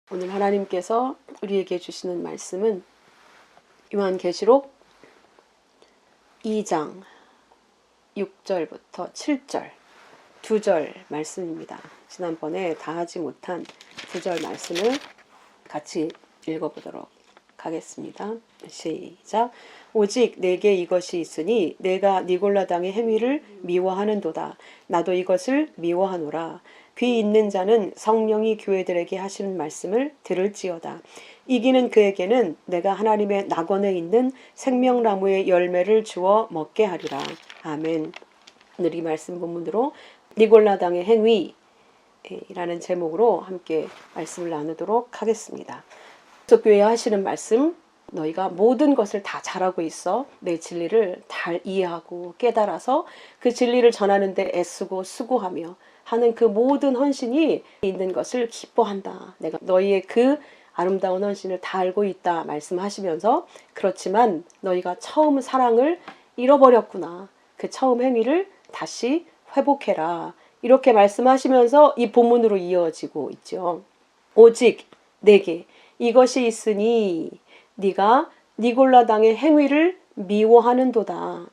오늘 하나님께서 우리에게 주시는 말씀은 요한계시록 2장 6절부터 7절 2절 말씀입니다. 지난번에 다 하지 못한 2절 말씀을 같이 읽어보도록 하겠습니다. 시작. 오직 내게 이것이 있으니 내가 니골라당의 행위를 미워하는도다. 나도 이것을 미워하노라. 귀 있는 자는 성령이 교회들에게 하시는 말씀을 들을지어다. 이기는 그에게는 내가 하나님의 낙원에 있는 생명나무의 열매를 주어 먹게 하리라. 아멘. 오늘 이 말씀 본문으로 니골라당의 행위라는 제목으로 함께 말씀을 나누도록 하겠습니다. 교회 하시는 말씀, 너희가 모든 것을 다 잘하고 있어. 내 진리를 잘 이해하고 깨달아서 그 진리를 전하는 데 애쓰고 수고하며 하는 그 모든 헌신이 있는 것을 기뻐한다. 내가 너희의 그 아름다운 헌신을 다 알고 있다 말씀하시면서, 그렇지만 너희가 처음 사랑을 잃어버렸구나. 그 처음 행위를 다시 회복해라. 이렇게 말씀하시면서 이 본문으로 이어지고 있죠. 오직 내게 이것이 있으니 네가 니골라당의 행위를 미워하는도다.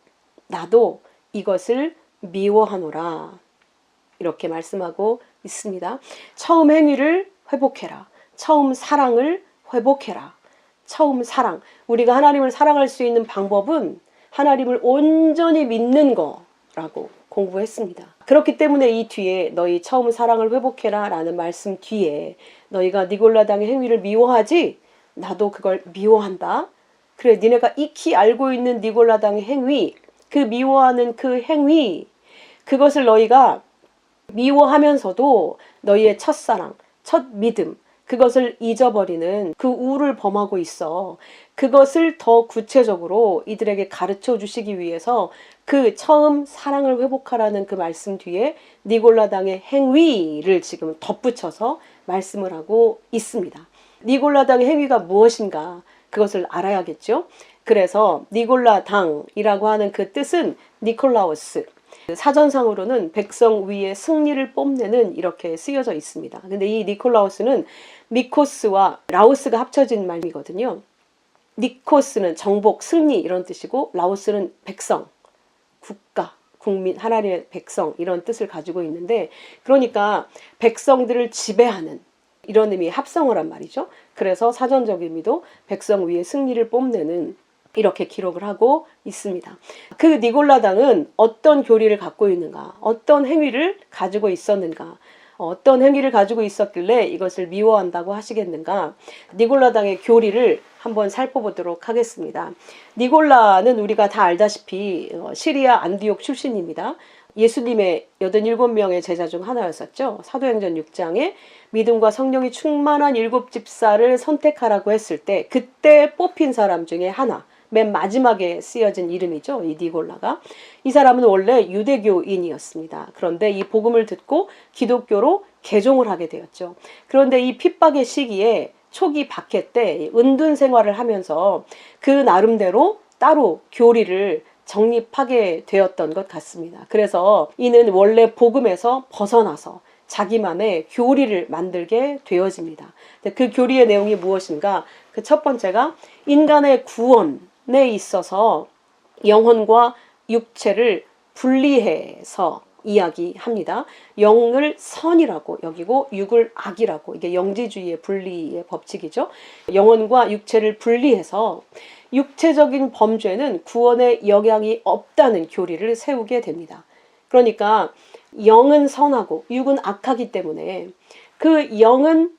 나도 이것을 미워하노라. 이렇게 말씀하고 있습니다. 처음 행위를 회복해라. 처음 사랑을 회복해라. 처음 사랑. 우리가 하나님을 사랑할 수 있는 방법은 하나님을 온전히 믿는 거라고 공부했습니다. 그렇기 때문에 이 뒤에 너희 처음 사랑을 회복해라 라는 말씀 뒤에 너희가 니골라당의 행위를 미워하지? 나도 그걸 미워한다. 그래, 니네가 익히 알고 있는 니골라당의 행위, 그 미워하는 그 행위, 그것을 너희가 미워하면서도 너희의 첫사랑, 첫 믿음, 그것을 잊어버리는 그 우를 범하고 있어. 그것을 더 구체적으로 이들에게 가르쳐 주시기 위해서 그 처음 사랑을 회복하라는 그 말씀 뒤에 니골라당의 행위를 지금 덧붙여서 말씀을 하고 있습니다. 니골라당의 행위가 무엇인가? 그것을 알아야겠죠. 그래서 니골라당이라고 하는 그 뜻은 니콜라우스. 사전상으로는 백성 위에 승리를 뽐내는 이렇게 쓰여져 있습니다. 근데 이 니콜라우스는 미코스와 라오스가 합쳐진 말이거든요. 니코스는 정복, 승리 이런 뜻이고, 라오스는 백성, 국가, 국민, 하나님의 백성 이런 뜻을 가지고 있는데, 그러니까 백성들을 지배하는 이런 의미의 합성어란 말이죠. 그래서 사전적 의미도 백성 위에 승리를 뽐내는 이렇게 기록을 하고 있습니다. 그 니골라당은 어떤 교리를 갖고 있는가? 어떤 행위를 가지고 있었는가? 어떤 행위를 가지고 있었길래 이것을 미워한다고 하시겠는가? 니골라당의 교리를 한번 살펴보도록 하겠습니다. 니골라는 우리가 다 알다시피 시리아 안디옥 출신입니다. 예수님의 87명의 제자 중 하나였었죠. 사도행전 6장에 믿음과 성령이 충만한 7집사를 선택하라고 했을 때 그때 뽑힌 사람 중에 하나, 맨 마지막에 쓰여진 이름이죠. 이 니골라가. 이 사람은 원래 유대교인이었습니다. 그런데 이 복음을 듣고 기독교로 개종을 하게 되었죠. 그런데 이 핍박의 시기에 초기 박해 때 은둔 생활을 하면서 그 나름대로 따로 교리를 정립하게 되었던 것 같습니다. 그래서 이는 원래 복음에서 벗어나서 자기만의 교리를 만들게 되어집니다. 그 교리의 내용이 무엇인가? 그 첫 번째가 인간의 구원에 있어서 영혼과 육체를 분리해서 이야기합니다. 영을 선이라고 여기고 육을 악이라고, 이게 영지주의의 분리의 법칙이죠. 영혼과 육체를 분리해서 육체적인 범죄는 구원에 영향이 없다는 교리를 세우게 됩니다. 그러니까 영은 선하고 육은 악하기 때문에 그 영은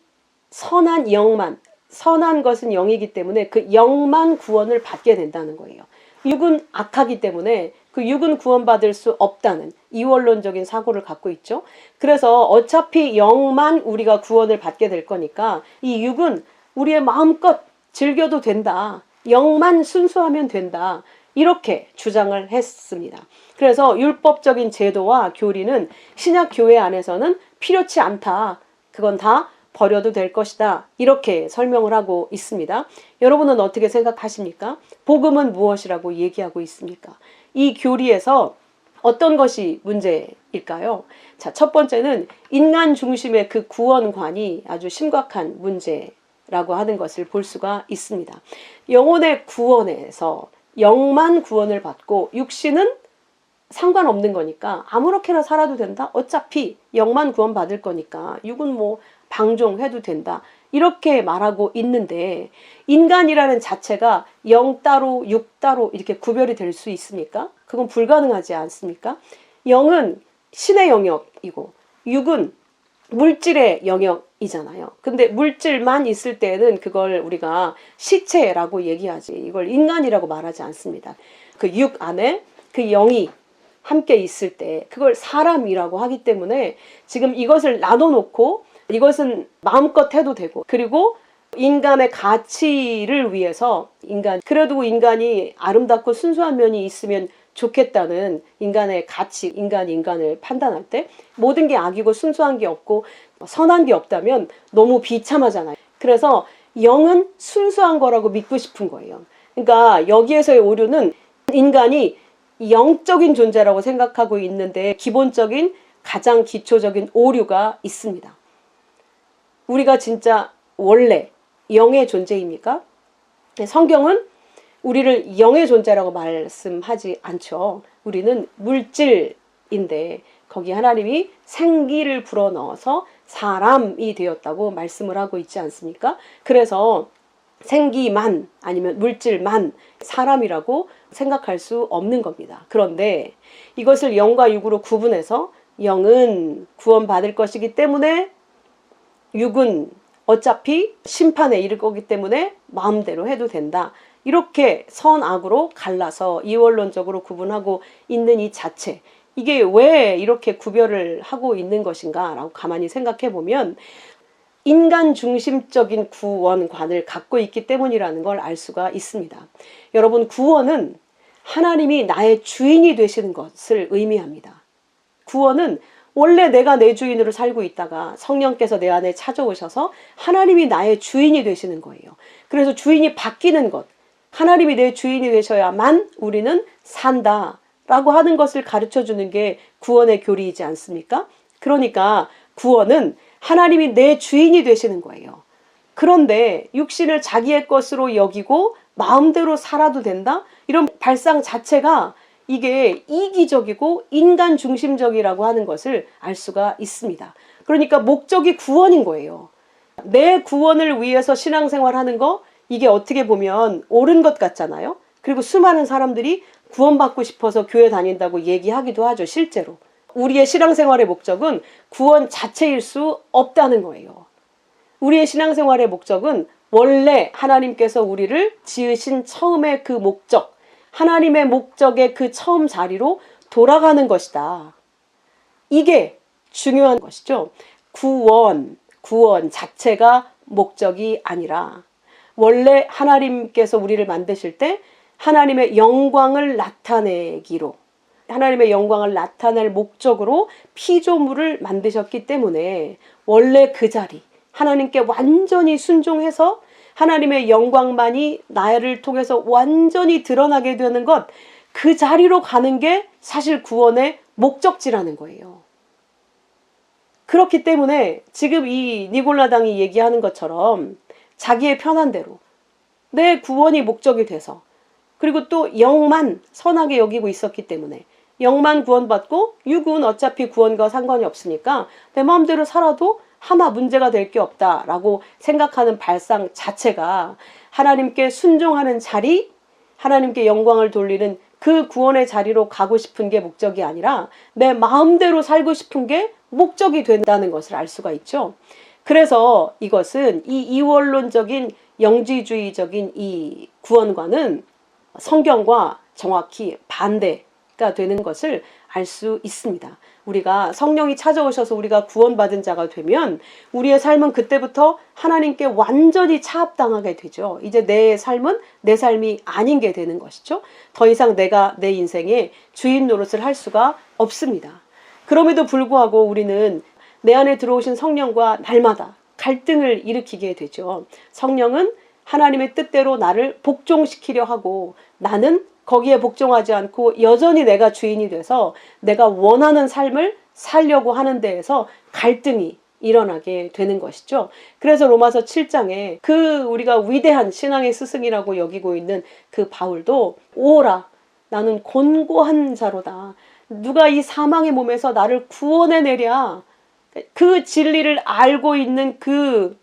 선한 영만, 선한 것은 영이기 때문에 그 영만 구원을 받게 된다는 거예요. 육은 악하기 때문에 그 육은 구원받을 수 없다는 이원론적인 사고를 갖고 있죠. 그래서 어차피 영만 우리가 구원을 받게 될 거니까 이 육은 우리의 마음껏 즐겨도 된다. 영만 순수하면 된다. 이렇게 주장을 했습니다. 그래서 율법적인 제도와 교리는 신약 교회 안에서는 필요치 않다. 그건 다 버려도 될 것이다. 이렇게 설명을 하고 있습니다. 여러분은 어떻게 생각하십니까? 복음은 무엇이라고 얘기하고 있습니까? 이 교리에서 어떤 것이 문제일까요? 자, 첫 번째는 인간 중심의 그 구원관이 아주 심각한 문제라고 하는 것을 볼 수가 있습니다. 영혼의 구원에서 영만 구원을 받고 육신은 상관없는 거니까 아무렇게나 살아도 된다. 어차피 영만 구원받을 거니까 육은 뭐 방종해도 된다. 이렇게 말하고 있는데 인간이라는 자체가 영 따로 육 따로 이렇게 구별이 될 수 있습니까? 그건 불가능하지 않습니까? 영은 신의 영역이고 육은 물질의 영역이잖아요. 근데 물질만 있을 때는 그걸 우리가 시체라고 얘기하지 이걸 인간이라고 말하지 않습니다. 그 육 안에 그 영이 함께 있을 때 그걸 사람이라고 하기 때문에 지금 이것을 나눠놓고 이것은 마음껏 해도 되고 그리고 인간의 가치를 위해서 그래도 인간이 아름답고 순수한 면이 있으면 좋겠다는 인간의 가치, 인간을 판단할 때 모든 게 악이고 순수한 게 없고 선한 게 없다면 너무 비참하잖아요. 그래서 영은 순수한 거라고 믿고 싶은 거예요. 그러니까 여기에서의 오류는 인간이 영적인 존재라고 생각하고 있는데 기본적인 가장 기초적인 오류가 있습니다. 우리가 진짜 원래 영의 존재입니까? 성경은 우리를 영의 존재라고 말씀하지 않죠. 우리는 물질인데 거기 하나님이 생기를 불어넣어서 사람이 되었다고 말씀을 하고 있지 않습니까? 그래서 생기만 아니면 물질만 사람이라고 생각할 수 없는 겁니다. 그런데 이것을 영과 육으로 구분해서 영은 구원받을 것이기 때문에 육은 어차피 심판에 이를 거기 때문에 마음대로 해도 된다. 이렇게 선악으로 갈라서 이원론적으로 구분하고 있는 이 자체, 이게 왜 이렇게 구별을 하고 있는 것인가 라고 가만히 생각해 보면 인간 중심적인 구원관을 갖고 있기 때문이라는 걸 알 수가 있습니다. 여러분, 구원은 하나님이 나의 주인이 되시는 것을 의미합니다. 구원은 원래 내가 내 주인으로 살고 있다가 성령께서 내 안에 찾아오셔서 하나님이 나의 주인이 되시는 거예요. 그래서 주인이 바뀌는 것, 하나님이 내 주인이 되셔야만 우리는 산다라고 하는 것을 가르쳐주는 게 구원의 교리이지 않습니까? 그러니까 구원은 하나님이 내 주인이 되시는 거예요. 그런데 육신을 자기의 것으로 여기고 마음대로 살아도 된다? 이런 발상 자체가 이게 이기적이고 인간 중심적이라고 하는 것을 알 수가 있습니다. 그러니까 목적이 구원인 거예요. 내 구원을 위해서 신앙생활하는 거, 이게 어떻게 보면 옳은 것 같잖아요. 그리고 수많은 사람들이 구원받고 싶어서 교회 다닌다고 얘기하기도 하죠. 실제로 우리의 신앙생활의 목적은 구원 자체일 수 없다는 거예요. 우리의 신앙생활의 목적은 원래 하나님께서 우리를 지으신 처음의 그 목적, 하나님의 목적의 그 처음 자리로 돌아가는 것이다. 이게 중요한 것이죠. 구원 자체가 목적이 아니라 원래 하나님께서 우리를 만드실 때 하나님의 영광을 나타내기로, 하나님의 영광을 나타낼 목적으로 피조물을 만드셨기 때문에 원래 그 자리, 하나님께 완전히 순종해서 하나님의 영광만이 나를 통해서 완전히 드러나게 되는 것, 그 자리로 가는 게 사실 구원의 목적지라는 거예요. 그렇기 때문에 지금 이 니골라당이 얘기하는 것처럼 자기의 편한 대로 내 구원이 목적이 돼서, 그리고 또 영만 선하게 여기고 있었기 때문에 영만 구원받고 육은 어차피 구원과 상관이 없으니까 내 마음대로 살아도 하나 문제가 될 게 없다라고 생각하는 발상 자체가 하나님께 순종하는 자리, 하나님께 영광을 돌리는 그 구원의 자리로 가고 싶은 게 목적이 아니라 내 마음대로 살고 싶은 게 목적이 된다는 것을 알 수가 있죠. 그래서 이것은 이 이원론적인 영지주의적인 이 구원과는 성경과 정확히 반대가 되는 것을 알 수 있습니다. 우리가 성령이 찾아오셔서 우리가 구원받은 자가 되면 우리의 삶은 그때부터 하나님께 완전히 차압당하게 되죠. 이제 내 삶은 내 삶이 아닌 게 되는 것이죠. 더 이상 내가 내 인생에 주인 노릇을 할 수가 없습니다. 그럼에도 불구하고 우리는 내 안에 들어오신 성령과 날마다 갈등을 일으키게 되죠. 성령은 하나님의 뜻대로 나를 복종시키려 하고 나는 거기에 복종하지 않고 여전히 내가 주인이 돼서 내가 원하는 삶을 살려고 하는 데에서 갈등이 일어나게 되는 것이죠. 그래서 로마서 7장에 그 우리가 위대한 신앙의 스승이라고 여기고 있는 그 바울도 오라 나는 곤고한 자로다. 누가 이 사망의 몸에서 나를 구원해내랴. 그 진리를 알고 있는 그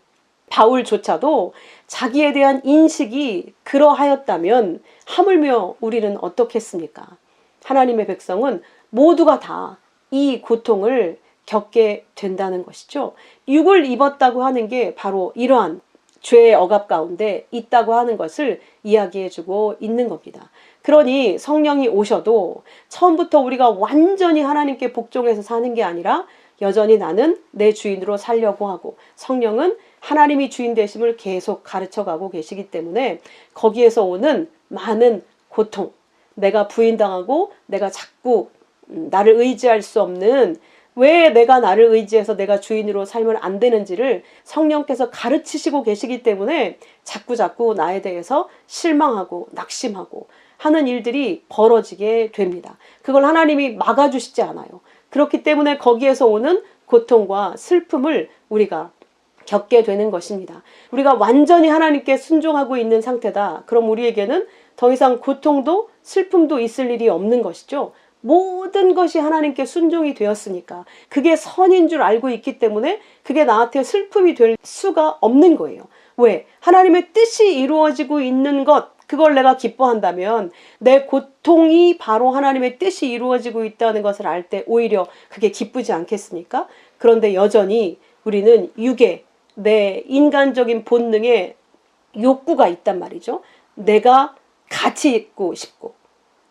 바울조차도 자기에 대한 인식이 그러하였다면 하물며 우리는 어떻겠습니까? 하나님의 백성은 모두가 다 이 고통을 겪게 된다는 것이죠. 육을 입었다고 하는 게 바로 이러한 죄의 억압 가운데 있다고 하는 것을 이야기해주고 있는 겁니다. 그러니 성령이 오셔도 처음부터 우리가 완전히 하나님께 복종해서 사는 게 아니라 여전히 나는 내 주인으로 살려고 하고 성령은 하나님이 주인 되심을 계속 가르쳐가고 계시기 때문에 거기에서 오는 많은 고통, 내가 부인당하고 내가 자꾸 나를 의지할 수 없는 왜 내가 나를 의지해서 내가 주인으로 살면 안 되는지를 성령께서 가르치시고 계시기 때문에 자꾸 나에 대해서 실망하고 낙심하고 하는 일들이 벌어지게 됩니다. 그걸 하나님이 막아주시지 않아요. 그렇기 때문에 거기에서 오는 고통과 슬픔을 우리가 겪게 되는 것입니다. 우리가 완전히 하나님께 순종하고 있는 상태다. 그럼 우리에게는 더 이상 고통도 슬픔도 있을 일이 없는 것이죠. 모든 것이 하나님께 순종이 되었으니까 그게 선인 줄 알고 있기 때문에 그게 나한테 슬픔이 될 수가 없는 거예요. 왜? 하나님의 뜻이 이루어지고 있는 것, 그걸 내가 기뻐한다면 내 고통이 바로 하나님의 뜻이 이루어지고 있다는 것을 알 때 오히려 그게 기쁘지 않겠습니까? 그런데 여전히 우리는 육에 내 인간적인 본능에 욕구가 있단 말이죠. 내가 가치 있고 싶고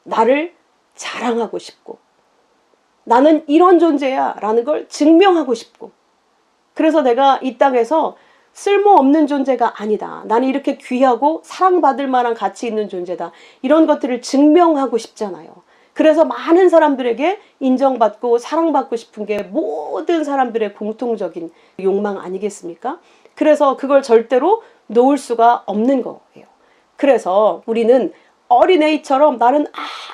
나를 자랑하고 싶고 나는 이런 존재야 라는 걸 증명하고 싶고 그래서 내가 이 땅에서 쓸모없는 존재가 아니다. 나는 이렇게 귀하고 사랑받을 만한 가치 있는 존재다. 이런 것들을 증명하고 싶잖아요. 그래서 많은 사람들에게 인정받고 사랑받고 싶은 게 모든 사람들의 공통적인 욕망 아니겠습니까? 그래서 그걸 절대로 놓을 수가 없는 거예요. 그래서 우리는 어린애처럼 나는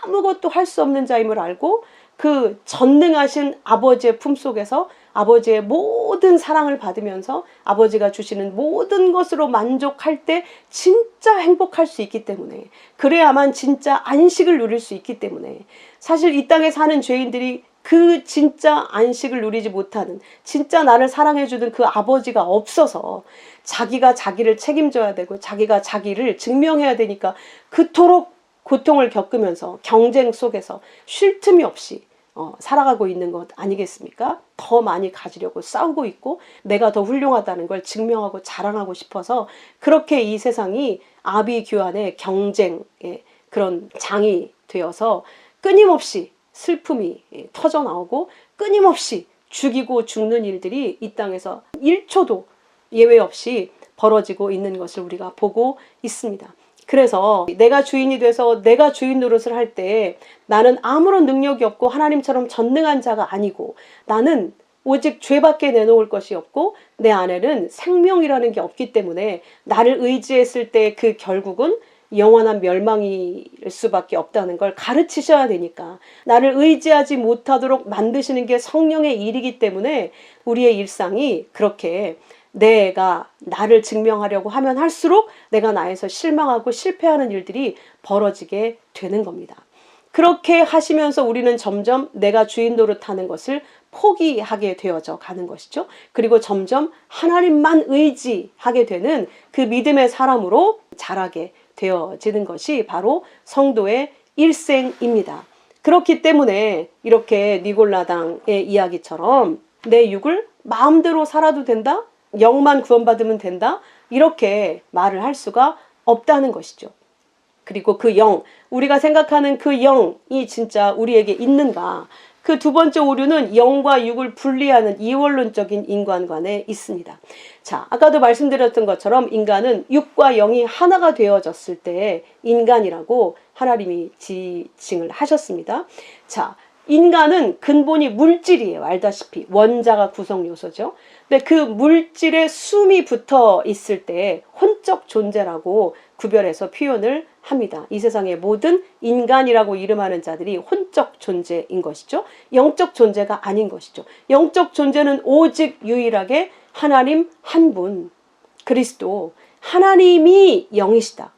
아무것도 할 수 없는 자임을 알고 그 전능하신 아버지의 품속에서 아버지의 모든 사랑을 받으면서 아버지가 주시는 모든 것으로 만족할 때 진짜 행복할 수 있기 때문에 그래야만 진짜 안식을 누릴 수 있기 때문에 사실 이 땅에 사는 죄인들이 그 진짜 안식을 누리지 못하는 진짜 나를 사랑해주는 그 아버지가 없어서 자기가 자기를 책임져야 되고 자기가 자기를 증명해야 되니까 그토록 고통을 겪으면서 경쟁 속에서 쉴 틈이 없이 살아가고 있는 것 아니겠습니까? 더 많이 가지려고 싸우고 있고 내가 더 훌륭하다는 걸 증명하고 자랑하고 싶어서 그렇게 이 세상이 아비규환의 경쟁의 그런 장이 되어서 끊임없이 슬픔이 터져 나오고 끊임없이 죽이고 죽는 일들이 이 땅에서 1초도 예외 없이 벌어지고 있는 것을 우리가 보고 있습니다. 그래서 내가 주인이 돼서 내가 주인 노릇을 할 때 나는 아무런 능력이 없고 하나님처럼 전능한 자가 아니고 나는 오직 죄밖에 내놓을 것이 없고 내 안에는 생명이라는 게 없기 때문에 나를 의지했을 때 그 결국은 영원한 멸망일 수밖에 없다는 걸 가르치셔야 되니까 나를 의지하지 못하도록 만드시는 게 성령의 일이기 때문에 우리의 일상이 그렇게 내가 나를 증명하려고 하면 할수록 내가 나에서 실망하고 실패하는 일들이 벌어지게 되는 겁니다. 그렇게 하시면서 우리는 점점 내가 주인 노릇하는 것을 포기하게 되어져 가는 것이죠. 그리고 점점 하나님만 의지하게 되는 그 믿음의 사람으로 자라게 되어지는 것이 바로 성도의 일생입니다. 그렇기 때문에 이렇게 니골라당의 이야기처럼 내 육을 마음대로 살아도 된다? 영만 구원받으면 된다? 이렇게 말을 할 수가 없다는 것이죠. 그리고 그 영, 우리가 생각하는 그 영이 진짜 우리에게 있는가? 그 두 번째 오류는 영과 육을 분리하는 이원론적인 인간관에 있습니다. 자, 아까도 말씀드렸던 것처럼 인간은 육과 영이 하나가 되어졌을 때 인간이라고 하나님이 지칭을 하셨습니다. 자, 인간은 근본이 물질이에요. 알다시피 원자가 구성 요소죠. 근데 그 물질에 숨이 붙어 있을 때 혼적 존재라고 구별해서 표현을 합니다. 이 세상의 모든 인간이라고 이름하는 자들이 혼적 존재인 것이죠. 영적 존재가 아닌 것이죠. 영적 존재는 오직 유일하게 하나님 한 분, 그리스도, 하나님이 영이시다.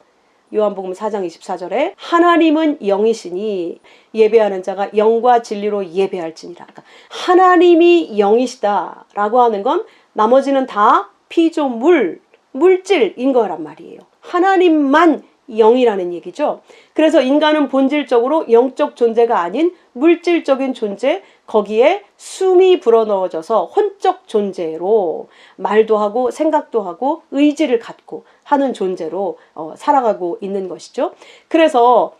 요한복음 4장 24절에 하나님은 영이시니 예배하는 자가 영과 진리로 예배할지니라. 그러니까 하나님이 영이시다 라고 하는 건 나머지는 다 피조물, 물질인 거란 말이에요. 하나님만 영이라는 얘기죠. 그래서 인간은 본질적으로 영적 존재가 아닌 물질적인 존재, 거기에 숨이 불어넣어져서 혼적 존재로 말도 하고 생각도 하고 의지를 갖고 하는 존재로 살아가고 있는 것이죠. 그래서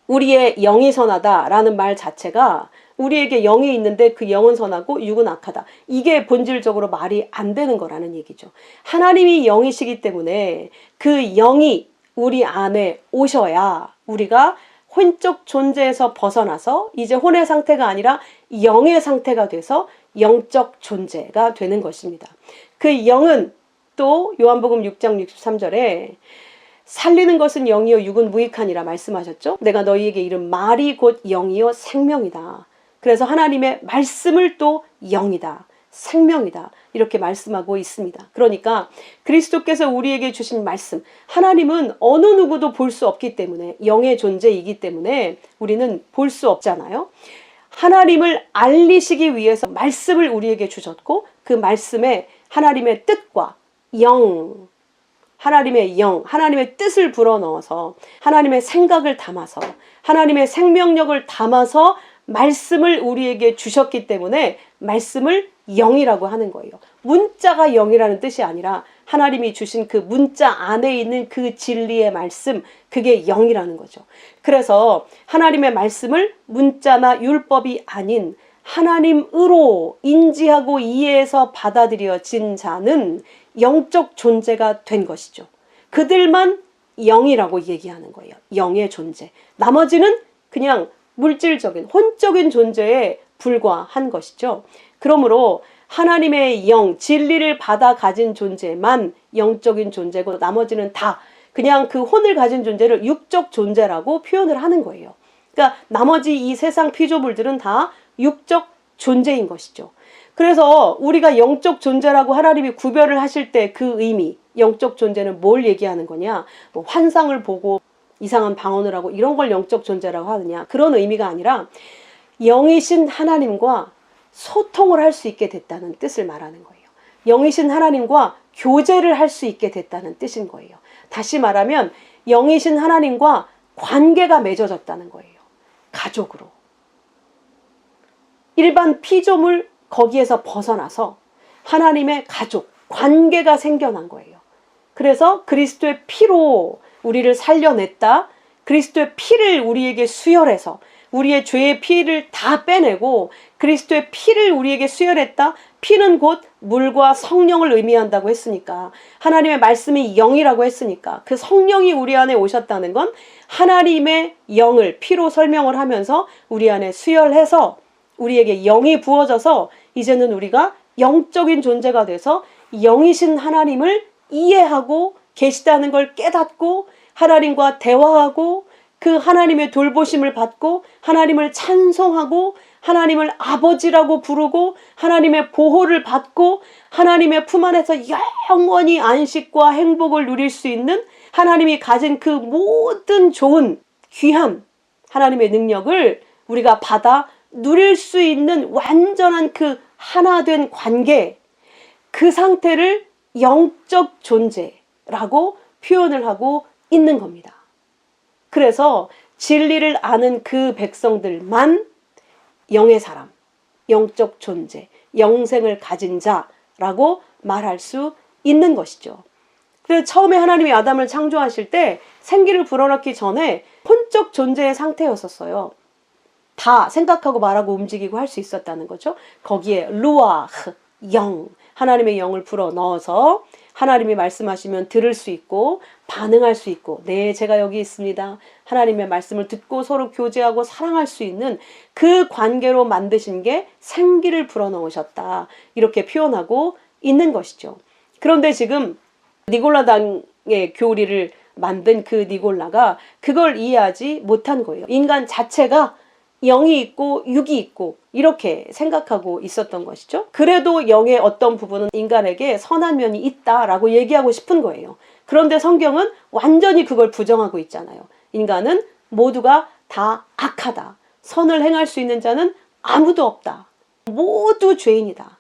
우리의 영이 선하다라는 말 자체가 우리에게 영이 있는데 그 영은 선하고 육은 악하다. 이게 본질적으로 말이 안 되는 거라는 얘기죠. 하나님이 영이시기 때문에 그 영이 우리 안에 오셔야 우리가 혼적 존재에서 벗어나서 이제 혼의 상태가 아니라 영의 상태가 돼서 영적 존재가 되는 것입니다. 그 영은 또 요한복음 6장 63절에 살리는 것은 영이요 육은 무익하니라 말씀하셨죠. 내가 너희에게 이른 말이 곧 영이요 생명이다. 그래서 하나님의 말씀을 또 영이다. 생명이다. 이렇게 말씀하고 있습니다. 그러니까 그리스도께서 우리에게 주신 말씀, 하나님은 어느 누구도 볼 수 없기 때문에 영의 존재이기 때문에 우리는 볼 수 없잖아요. 하나님을 알리시기 위해서 말씀을 우리에게 주셨고 그 말씀에 하나님의 뜻과 영, 하나님의 영, 하나님의 뜻을 불어넣어서 하나님의 생각을 담아서 하나님의 생명력을 담아서 말씀을 우리에게 주셨기 때문에 말씀을 영이라고 하는 거예요. 문자가 영이라는 뜻이 아니라 하나님이 주신 그 문자 안에 있는 그 진리의 말씀, 그게 영이라는 거죠. 그래서 하나님의 말씀을 문자나 율법이 아닌 하나님으로 인지하고 이해해서 받아들여진 자는 영적 존재가 된 것이죠. 그들만 영이라고 얘기하는 거예요. 영의 존재. 나머지는 그냥 물질적인, 혼적인 존재에 불과한 것이죠. 그러므로 하나님의 영, 진리를 받아 가진 존재만 영적인 존재고 나머지는 다 그냥 그 혼을 가진 존재를 육적 존재라고 표현을 하는 거예요. 그러니까 나머지 이 세상 피조물들은 다 육적 존재인 것이죠. 그래서 우리가 영적 존재라고 하나님이 구별을 하실 때 그 의미, 영적 존재는 뭘 얘기하는 거냐? 뭐 환상을 보고 이상한 방언을 하고 이런 걸 영적 존재라고 하느냐? 그런 의미가 아니라 영이신 하나님과 소통을 할 수 있게 됐다는 뜻을 말하는 거예요. 영이신 하나님과 교제를 할 수 있게 됐다는 뜻인 거예요. 다시 말하면 영이신 하나님과 관계가 맺어졌다는 거예요. 가족으로. 일반 피조물 거기에서 벗어나서 하나님의 가족, 관계가 생겨난 거예요. 그래서 그리스도의 피로 우리를 살려냈다. 그리스도의 피를 우리에게 수혈해서 우리의 죄의 피를 다 빼내고 그리스도의 피를 우리에게 수혈했다. 피는 곧 물과 성령을 의미한다고 했으니까 하나님의 말씀이 영이라고 했으니까 그 성령이 우리 안에 오셨다는 건 하나님의 영을 피로 설명을 하면서 우리 안에 수혈해서 우리에게 영이 부어져서 이제는 우리가 영적인 존재가 돼서 영이신 하나님을 이해하고 계시다는 걸 깨닫고 하나님과 대화하고 그 하나님의 돌보심을 받고 하나님을 찬송하고 하나님을 아버지라고 부르고 하나님의 보호를 받고 하나님의 품 안에서 영원히 안식과 행복을 누릴 수 있는 하나님이 가진 그 모든 좋은 귀한 하나님의 능력을 우리가 받아 누릴 수 있는 완전한 그 하나된 관계, 그 상태를 영적 존재라고 표현을 하고 있는 겁니다. 그래서 진리를 아는 그 백성들만 영의 사람, 영적 존재, 영생을 가진 자라고 말할 수 있는 것이죠. 그래서 처음에 하나님이 아담을 창조하실 때 생기를 불어넣기 전에 혼적 존재의 상태였었어요. 다 생각하고 말하고 움직이고 할 수 있었다는 거죠. 거기에 루아흐, 영, 하나님의 영을 불어넣어서 하나님이 말씀하시면 들을 수 있고 반응할 수 있고 네, 제가 여기 있습니다. 하나님의 말씀을 듣고 서로 교제하고 사랑할 수 있는 그 관계로 만드신 게 생기를 불어넣으셨다. 이렇게 표현하고 있는 것이죠. 그런데 지금 니골라당의 교리를 만든 그 니골라가 그걸 이해하지 못한 거예요. 인간 자체가 영이 있고 육이 있고 이렇게 생각하고 있었던 것이죠. 그래도 영의 어떤 부분은 인간에게 선한 면이 있다라고 얘기하고 싶은 거예요. 그런데 성경은 완전히 그걸 부정하고 있잖아요. 인간은 모두가 다 악하다. 선을 행할 수 있는 자는 아무도 없다. 모두 죄인이다.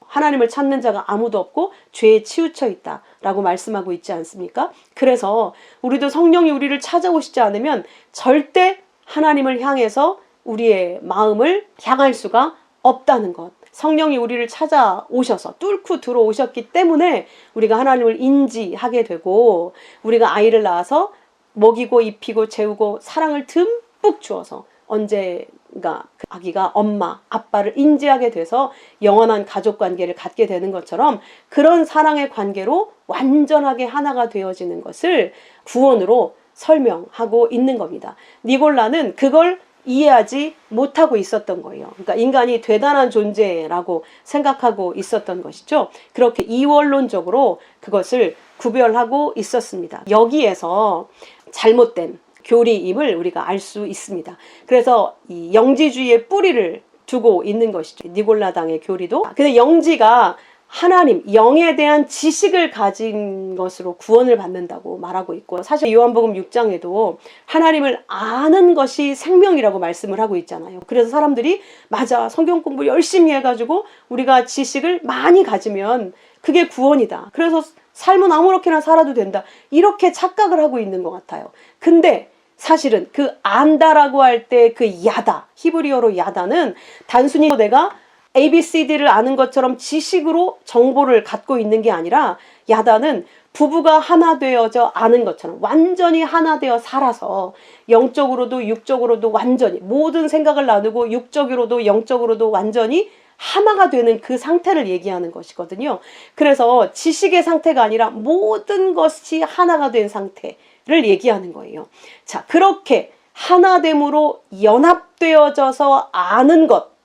하나님을 찾는 자가 아무도 없고 죄에 치우쳐 있다 라고 말씀하고 있지 않습니까? 그래서 우리도 성령이 우리를 찾아오시지 않으면 절대 하나님을 향해서 우리의 마음을 향할 수가 없다는 것. 성령이 우리를 찾아오셔서 뚫고 들어오셨기 때문에 우리가 하나님을 인지하게 되고 우리가 아이를 낳아서 먹이고 입히고 재우고 사랑을 듬뿍 주어서 언젠가 그 아기가 엄마, 아빠를 인지하게 돼서 영원한 가족 관계를 갖게 되는 것처럼 그런 사랑의 관계로 완전하게 하나가 되어지는 것을 구원으로 설명하고 있는 겁니다. 니골라는 그걸 이해하지 못하고 있었던 거예요. 그러니까 인간이 대단한 존재라고 생각하고 있었던 것이죠. 그렇게 이원론적으로 그것을 구별하고 있었습니다. 여기에서 잘못된 교리임을 우리가 알 수 있습니다. 그래서 이 영지주의의 뿌리를 두고 있는 것이죠. 니골라당의 교리도. 근데 영지가 하나님, 영에 대한 지식을 가진 것으로 구원을 받는다고 말하고 있고 사실 요한복음 6장에도 하나님을 아는 것이 생명이라고 말씀을 하고 있잖아요. 그래서 사람들이 맞아, 성경 공부 열심히 해가지고 우리가 지식을 많이 가지면 그게 구원이다. 그래서 삶은 아무렇게나 살아도 된다. 이렇게 착각을 하고 있는 것 같아요. 근데 사실은 그 안다라고 할 때 그 야다, 히브리어로 야다는 단순히 내가 ABCD를 아는 것처럼 지식으로 정보를 갖고 있는 게 아니라 야다는 부부가 하나 되어져 아는 것처럼 완전히 하나 되어 살아서 영적으로도 육적으로도 완전히 모든 생각을 나누고 육적으로도 영적으로도 완전히 하나가 되는 그 상태를 얘기하는 것이거든요. 그래서 지식의 상태가 아니라 모든 것이 하나가 된 상태를 얘기하는 거예요. 자, 그렇게 하나됨으로 연합되어져서 아는 것,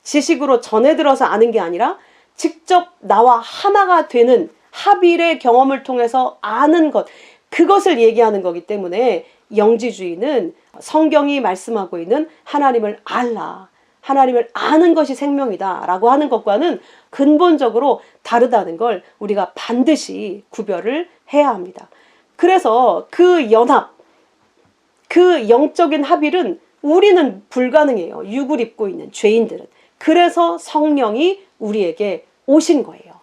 지식으로 전해 들어서 아는 게 아니라 직접 나와 하나가 되는 합일의 경험을 통해서 아는 것, 그것을 얘기하는 거기 때문에 영지주의는 성경이 말씀하고 있는 하나님을 알라, 하나님을 아는 것이 생명이다 라고 하는 것과는 근본적으로 다르다는 걸 우리가 반드시 구별을 해야 합니다. 그래서 그 연합, 그 영적인 합일은 우리는 불가능해요. 육을 입고 있는 죄인들은. 그래서 성령이 우리에게 오신 거예요.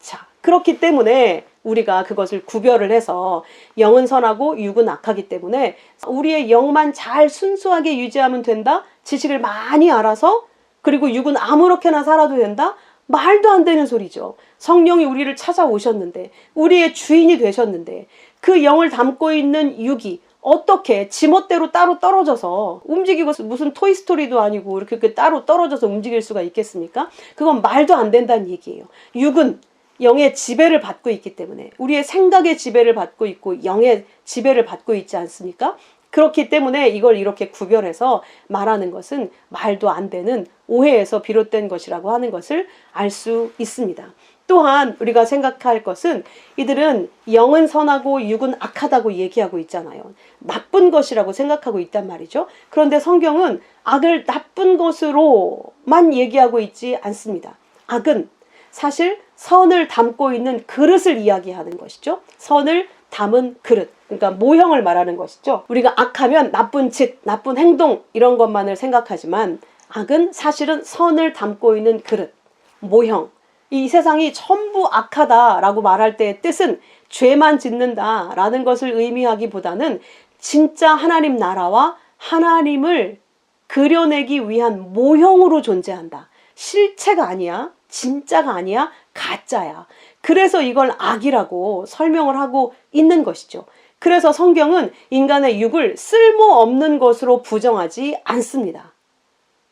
자, 그렇기 때문에 우리가 그것을 구별을 해서 영은 선하고 육은 악하기 때문에 우리의 영만 잘 순수하게 유지하면 된다. 지식을 많이 알아서 그리고 육은 아무렇게나 살아도 된다. 말도 안 되는 소리죠. 성령이 우리를 찾아오셨는데 우리의 주인이 되셨는데 그 영을 담고 있는 육이 어떻게 지멋대로 따로 떨어져서 움직이고 무슨 토이스토리도 아니고 이렇게 따로 떨어져서 움직일 수가 있겠습니까? 그건 말도 안 된다는 얘기예요. 육은 영의 지배를 받고 있기 때문에 우리의 생각의 지배를 받고 있고 영의 지배를 받고 있지 않습니까? 그렇기 때문에 이걸 이렇게 구별해서 말하는 것은 말도 안 되는 오해에서 비롯된 것이라고 하는 것을 알 수 있습니다. 또한 우리가 생각할 것은 이들은 영은 선하고 육은 악하다고 얘기하고 있잖아요. 나쁜 것이라고 생각하고 있단 말이죠. 그런데 성경은 악을 나쁜 것으로만 얘기하고 있지 않습니다. 악은 사실 선을 담고 있는 그릇을 이야기하는 것이죠. 선을 담은 그릇, 그러니까 모형을 말하는 것이죠. 우리가 악하면 나쁜 짓, 나쁜 행동 이런 것만을 생각하지만 악은 사실은 선을 담고 있는 그릇, 모형. 이 세상이 전부 악하다라고 말할 때의 뜻은 죄만 짓는다라는 것을 의미하기보다는 진짜 하나님 나라와 하나님을 그려내기 위한 모형으로 존재한다. 실체가 아니야. 진짜가 아니야. 가짜야. 그래서 이걸 악이라고 설명을 하고 있는 것이죠. 그래서 성경은 인간의 육을 쓸모없는 것으로 부정하지 않습니다.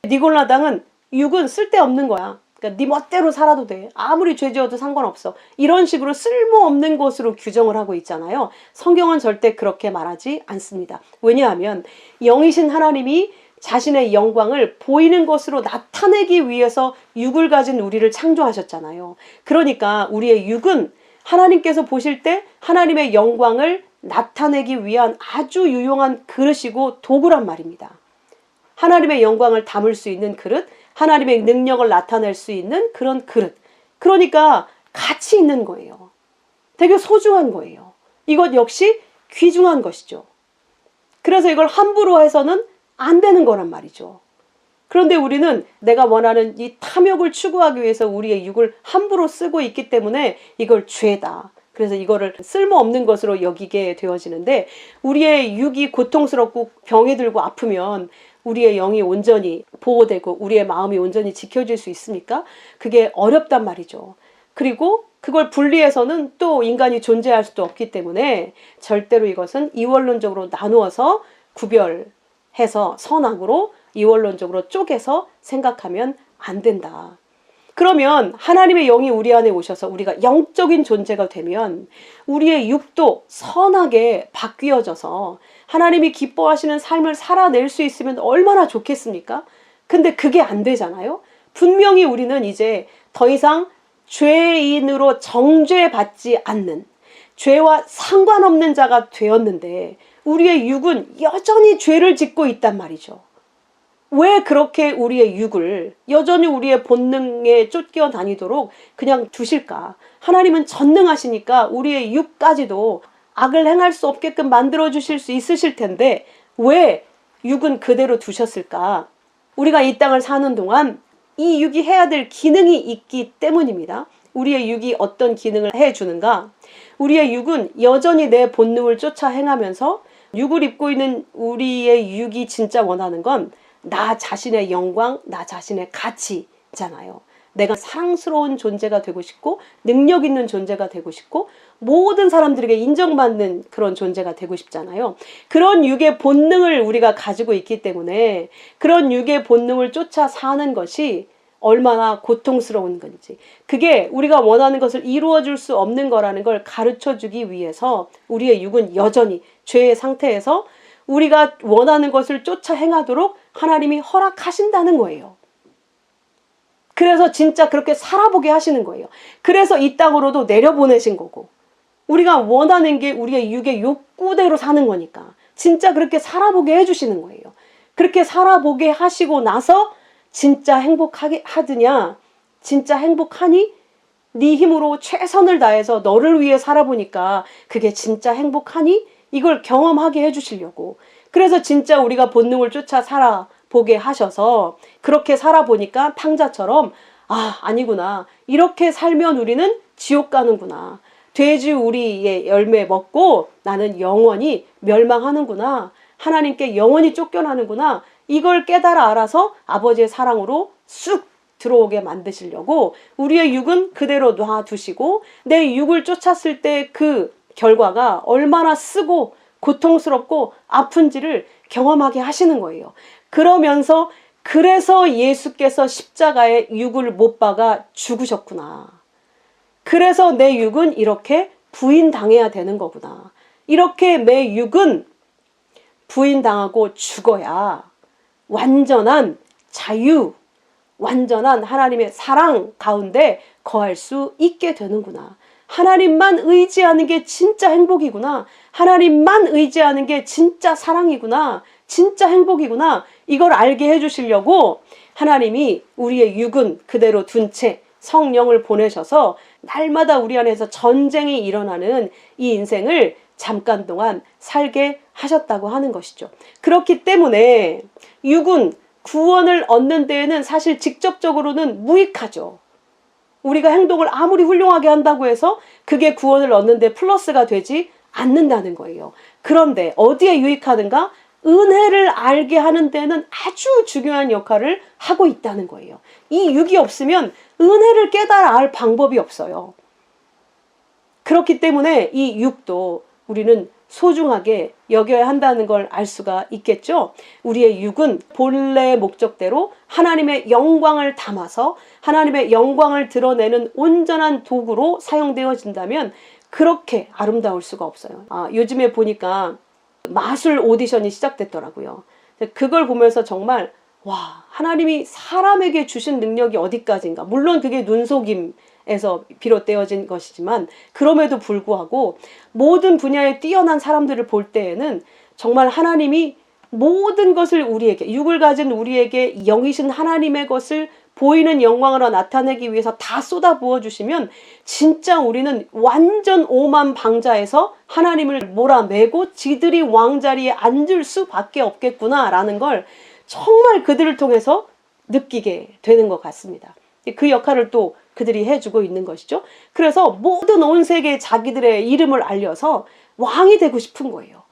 니골라당은 육은 쓸데없는 거야. 그러니까 네 멋대로 살아도 돼. 아무리 죄 지어도 상관없어. 이런 식으로 쓸모없는 것으로 규정을 하고 있잖아요. 성경은 절대 그렇게 말하지 않습니다. 왜냐하면 영이신 하나님이 자신의 영광을 보이는 것으로 나타내기 위해서 육을 가진 우리를 창조하셨잖아요. 그러니까 우리의 육은 하나님께서 보실 때 하나님의 영광을 나타내기 위한 아주 유용한 그릇이고 도구란 말입니다. 하나님의 영광을 담을 수 있는 그릇, 하나님의 능력을 나타낼 수 있는 그런 그릇. 그러니까 가치 있는 거예요. 되게 소중한 거예요. 이것 역시 귀중한 것이죠. 그래서 이걸 함부로 해서는 안 되는 거란 말이죠. 그런데 우리는 내가 원하는 이 탐욕을 추구하기 위해서 우리의 육을 함부로 쓰고 있기 때문에 이걸 죄다. 그래서 이거를 쓸모없는 것으로 여기게 되어지는데, 우리의 육이 고통스럽고 병이 들고 아프면 우리의 영이 온전히 보호되고 우리의 마음이 온전히 지켜질 수 있습니까? 그게 어렵단 말이죠. 그리고 그걸 분리해서는 또 인간이 존재할 수도 없기 때문에 절대로 이것은 이원론적으로 나누어서 구별해서 선악으로 이원론적으로 쪼개서 생각하면 안 된다. 그러면 하나님의 영이 우리 안에 오셔서 우리가 영적인 존재가 되면 우리의 육도 선하게 바뀌어져서 하나님이 기뻐하시는 삶을 살아낼 수 있으면 얼마나 좋겠습니까? 근데 그게 안 되잖아요. 분명히 우리는 이제 더 이상 죄인으로 정죄받지 않는, 죄와 상관없는 자가 되었는데 우리의 육은 여전히 죄를 짓고 있단 말이죠. 왜 그렇게 우리의 육을 여전히 우리의 본능에 쫓겨 다니도록 그냥 두실까? 하나님은 전능하시니까 우리의 육까지도 악을 행할 수 없게끔 만들어 주실 수 있으실 텐데 왜 육은 그대로 두셨을까? 우리가 이 땅을 사는 동안 이 육이 해야 될 기능이 있기 때문입니다. 우리의 육이 어떤 기능을 해주는가? 우리의 육은 여전히 내 본능을 쫓아 행하면서 육을 입고 있는 우리의 육이 진짜 원하는 건 나 자신의 영광, 나 자신의 가치잖아요. 내가 사랑스러운 존재가 되고 싶고 능력 있는 존재가 되고 싶고 모든 사람들에게 인정받는 그런 존재가 되고 싶잖아요. 그런 육의 본능을 우리가 가지고 있기 때문에 그런 육의 본능을 쫓아 사는 것이 얼마나 고통스러운 건지, 그게 우리가 원하는 것을 이루어줄 수 없는 거라는 걸 가르쳐주기 위해서 우리의 육은 여전히 죄의 상태에서 우리가 원하는 것을 쫓아 행하도록 하나님이 허락하신다는 거예요. 그래서 진짜 그렇게 살아보게 하시는 거예요. 그래서 이 땅으로도 내려보내신 거고, 우리가 원하는 게 우리의 육의 욕구대로 사는 거니까 진짜 그렇게 살아보게 해주시는 거예요. 그렇게 살아보게 하시고 나서 진짜 행복하게 하느냐, 진짜 행복하니? 네 힘으로 최선을 다해서 너를 위해 살아보니까 그게 진짜 행복하니? 이걸 경험하게 해주시려고. 그래서 진짜 우리가 본능을 쫓아 살아보게 하셔서 그렇게 살아보니까 탕자처럼 아니구나. 이렇게 살면 우리는 지옥 가는구나. 돼지 우리의 열매 먹고 나는 영원히 멸망하는구나. 하나님께 영원히 쫓겨나는구나. 이걸 깨달아 알아서 아버지의 사랑으로 쑥 들어오게 만드시려고 우리의 육은 그대로 놔두시고 내 육을 쫓았을 때 그 결과가 얼마나 쓰고 고통스럽고 아픈지를 경험하게 하시는 거예요. 그러면서 그래서 예수께서 십자가에 육을 못 박아 죽으셨구나. 그래서 내 육은 이렇게 부인당해야 되는 거구나. 이렇게 내 육은 부인당하고 죽어야 완전한 자유, 완전한 하나님의 사랑 가운데 거할 수 있게 되는구나. 하나님만 의지하는 게 진짜 행복이구나. 하나님만 의지하는 게 진짜 사랑이구나. 진짜 행복이구나. 이걸 알게 해주시려고 하나님이 우리의 육은 그대로 둔 채 성령을 보내셔서 날마다 우리 안에서 전쟁이 일어나는 이 인생을 잠깐 동안 살게 하셨다고 하는 것이죠. 그렇기 때문에 육은 구원을 얻는 데에는 사실 직접적으로는 무익하죠. 우리가 행동을 아무리 훌륭하게 한다고 해서 그게 구원을 얻는 데 플러스가 되지 않는다는 거예요. 그런데 어디에 유익하는가? 은혜를 알게 하는 데는 아주 중요한 역할을 하고 있다는 거예요. 이 육이 없으면 은혜를 깨달아 알 방법이 없어요. 그렇기 때문에 이 육도 우리는 소중하게 여겨야 한다는 걸 알 수가 있겠죠. 우리의 육은 본래 목적대로 하나님의 영광을 담아서 하나님의 영광을 드러내는 온전한 도구로 사용되어진다면 그렇게 아름다울 수가 없어요. 요즘에 보니까 마술 오디션이 시작됐더라고요. 그걸 보면서 정말 와, 하나님이 사람에게 주신 능력이 어디까지인가. 물론 그게 눈속임에 에서 비롯되어진 것이지만 그럼에도 불구하고 모든 분야에 뛰어난 사람들을 볼 때에는 정말 하나님이 모든 것을 우리에게, 육을 가진 우리에게 영이신 하나님의 것을 보이는 영광으로 나타내기 위해서 다 쏟아 부어주시면 진짜 우리는 완전 오만방자에서 하나님을 몰아내고 지들이 왕자리에 앉을 수밖에 없겠구나라는 걸 정말 그들을 통해서 느끼게 되는 것 같습니다. 그 역할을 또 그들이 해주고 있는 것이죠. 그래서 모든 온 세계에 자기들의 이름을 알려서 왕이 되고 싶은 거예요.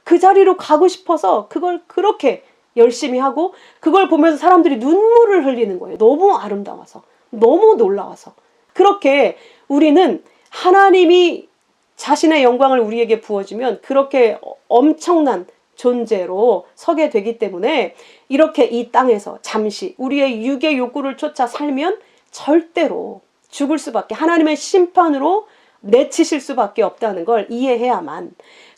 그 자리로 가고 싶어서 그걸 그렇게 열심히 하고 그걸 보면서 사람들이 눈물을 흘리는 거예요. 너무 아름다워서, 너무 놀라워서. 그렇게 우리는 하나님이 자신의 영광을 우리에게 부어주면 그렇게 엄청난 존재로 서게 되기 때문에 이렇게 이 땅에서 잠시 우리의 육의 욕구를 쫓아 살면 절대로 죽을 수밖에, 하나님의 심판으로 내치실 수밖에 없다는 걸 이해해야만,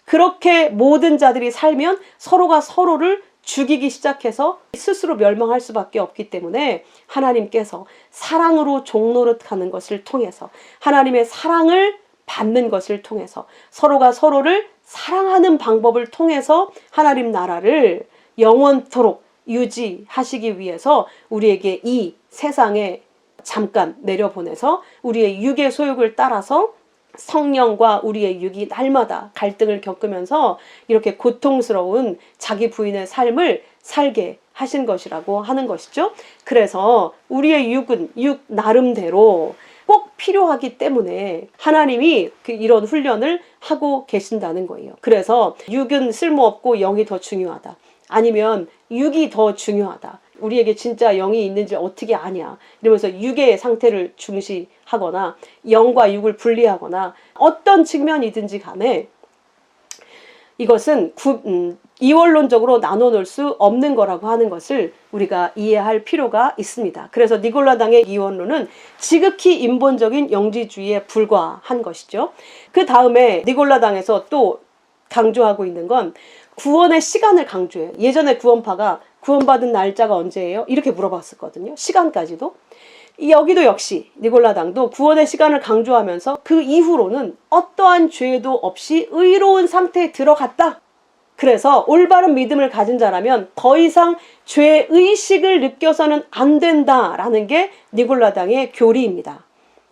그렇게 모든 자들이 살면 서로가 서로를 죽이기 시작해서 스스로 멸망할 수밖에 없기 때문에 하나님께서 사랑으로 종노릇하는 것을 통해서, 하나님의 사랑을 받는 것을 통해서, 서로가 서로를 사랑하는 방법을 통해서 하나님 나라를 영원토록 유지하시기 위해서 우리에게 이 세상에 잠깐 내려보내서 우리의 육의 소욕을 따라서 성령과 우리의 육이 날마다 갈등을 겪으면서 이렇게 고통스러운 자기 부인의 삶을 살게 하신 것이라고 하는 것이죠. 그래서 우리의 육은 육 나름대로 꼭 필요하기 때문에 하나님이 이런 훈련을 하고 계신다는 거예요. 그래서 육은 쓸모없고 영이 더 중요하다. 아니면 육이 더 중요하다. 우리에게 진짜 영이 있는지 어떻게 아냐. 이러면서 육의 상태를 중시하거나 영과 육을 분리하거나 어떤 측면이든지 간에 이것은 이원론적으로 나눠놓을 수 없는 거라고 하는 것을 우리가 이해할 필요가 있습니다. 그래서 니골라당의 이원론은 지극히 인본적인 영지주의에 불과한 것이죠. 그 다음에 니골라당에서 또 강조하고 있는 건 구원의 시간을 강조해요. 예전에 구원파가 구원받은 날짜가 언제예요? 이렇게 물어봤었거든요. 시간까지도. 여기도 역시 니골라당도 구원의 시간을 강조하면서 그 이후로는 어떠한 죄도 없이 의로운 상태에 들어갔다. 그래서 올바른 믿음을 가진 자라면 더 이상 죄의식을 느껴서는 안 된다라는 게 니골라당의 교리입니다.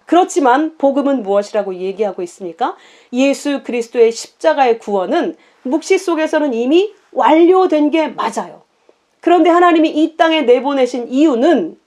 그렇지만 복음은 무엇이라고 얘기하고 있습니까? 예수 그리스도의 십자가의 구원은 묵시 속에서는 이미 완료된 게 맞아요. 그런데 하나님이 이 땅에 내보내신 이유는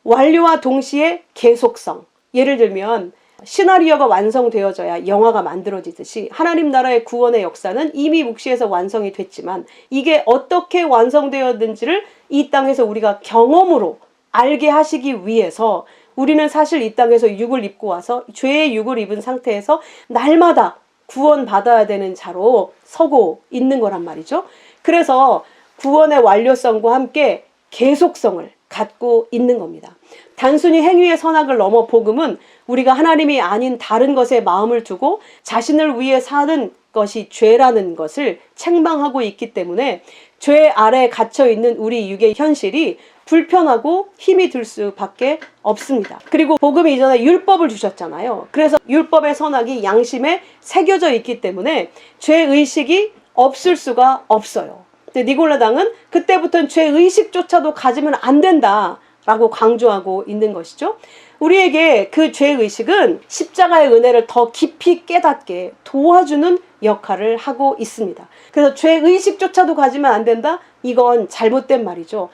완료와 동시에 계속성. 예를 들면 시나리오가 완성되어져야 영화가 만들어지듯이 하나님 나라의 구원의 역사는 이미 묵시에서 완성이 됐지만 이게 어떻게 완성되었는지를 이 땅에서 우리가 경험으로 알게 하시기 위해서 우리는 사실 이 땅에서 육을 입고 와서 죄의 육을 입은 상태에서 날마다 구원받아야 되는 자로 서고 있는 거란 말이죠. 그래서 구원의 완료성과 함께 계속성을 갖고 있는 겁니다. 단순히 행위의 선악을 넘어 복음은 우리가 하나님이 아닌 다른 것에 마음을 두고 자신을 위해 사는 것이 죄라는 것을 책망하고 있기 때문에 죄 아래에 갇혀있는 우리 육의 현실이 불편하고 힘이 들 수밖에 없습니다. 그리고 복음 이전에 율법을 주셨잖아요. 그래서 율법의 선악이 양심에 새겨져 있기 때문에 죄의식이 없을 수가 없어요. 근데 니골라당은 그때부터는 죄의식조차도 가지면 안 된다라고 강조하고 있는 것이죠. 우리에게 그 죄의식은 십자가의 은혜를 더 깊이 깨닫게 도와주는 역할을 하고 있습니다. 그래서 죄의식조차도 가지면 안 된다? 이건 잘못된 말이죠.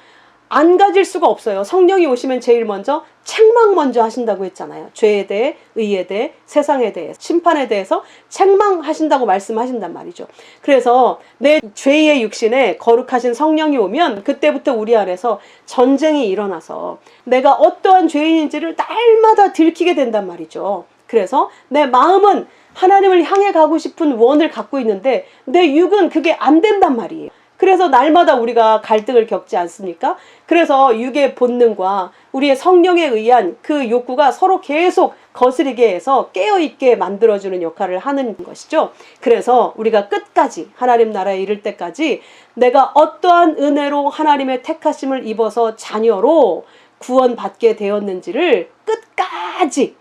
안 가질 수가 없어요. 성령이 오시면 제일 먼저 책망 먼저 하신다고 했잖아요. 죄에 대해, 의에 대해, 세상에 대해, 심판에 대해서 책망하신다고 말씀하신단 말이죠. 그래서 내 죄의 육신에 거룩하신 성령이 오면 그때부터 우리 안에서 전쟁이 일어나서 내가 어떠한 죄인인지를 날마다 들키게 된단 말이죠. 그래서 내 마음은 하나님을 향해 가고 싶은 원을 갖고 있는데 내 육은 그게 안 된단 말이에요. 그래서 날마다 우리가 갈등을 겪지 않습니까? 그래서 육의 본능과 우리의 성령에 의한 그 욕구가 서로 계속 거스리게 해서 깨어있게 만들어주는 역할을 하는 것이죠. 그래서 우리가 끝까지 하나님 나라에 이를 때까지 내가 어떠한 은혜로 하나님의 택하심을 입어서 자녀로 구원받게 되었는지를 끝까지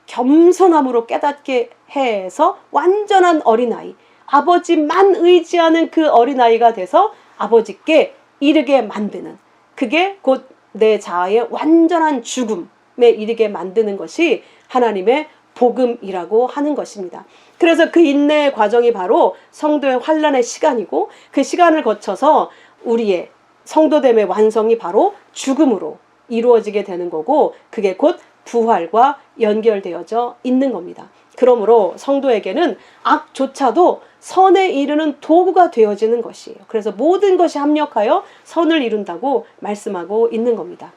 겸손함으로 깨닫게 해서 완전한 어린아이, 아버지만 의지하는 그 어린아이가 돼서 아버지께 이르게 만드는, 그게 곧 내 자아의 완전한 죽음에 이르게 만드는 것이 하나님의 복음이라고 하는 것입니다. 그래서 그 인내의 과정이 바로 성도의 환난의 시간이고, 그 시간을 거쳐서 우리의 성도됨의 완성이 바로 죽음으로 이루어지게 되는 거고, 그게 곧 부활과 연결되어져 있는 겁니다. 그러므로 성도에게는 악조차도 선에 이르는 도구가 되어지는 것이에요. 그래서 모든 것이 합력하여 선을 이룬다고 말씀하고 있는 겁니다.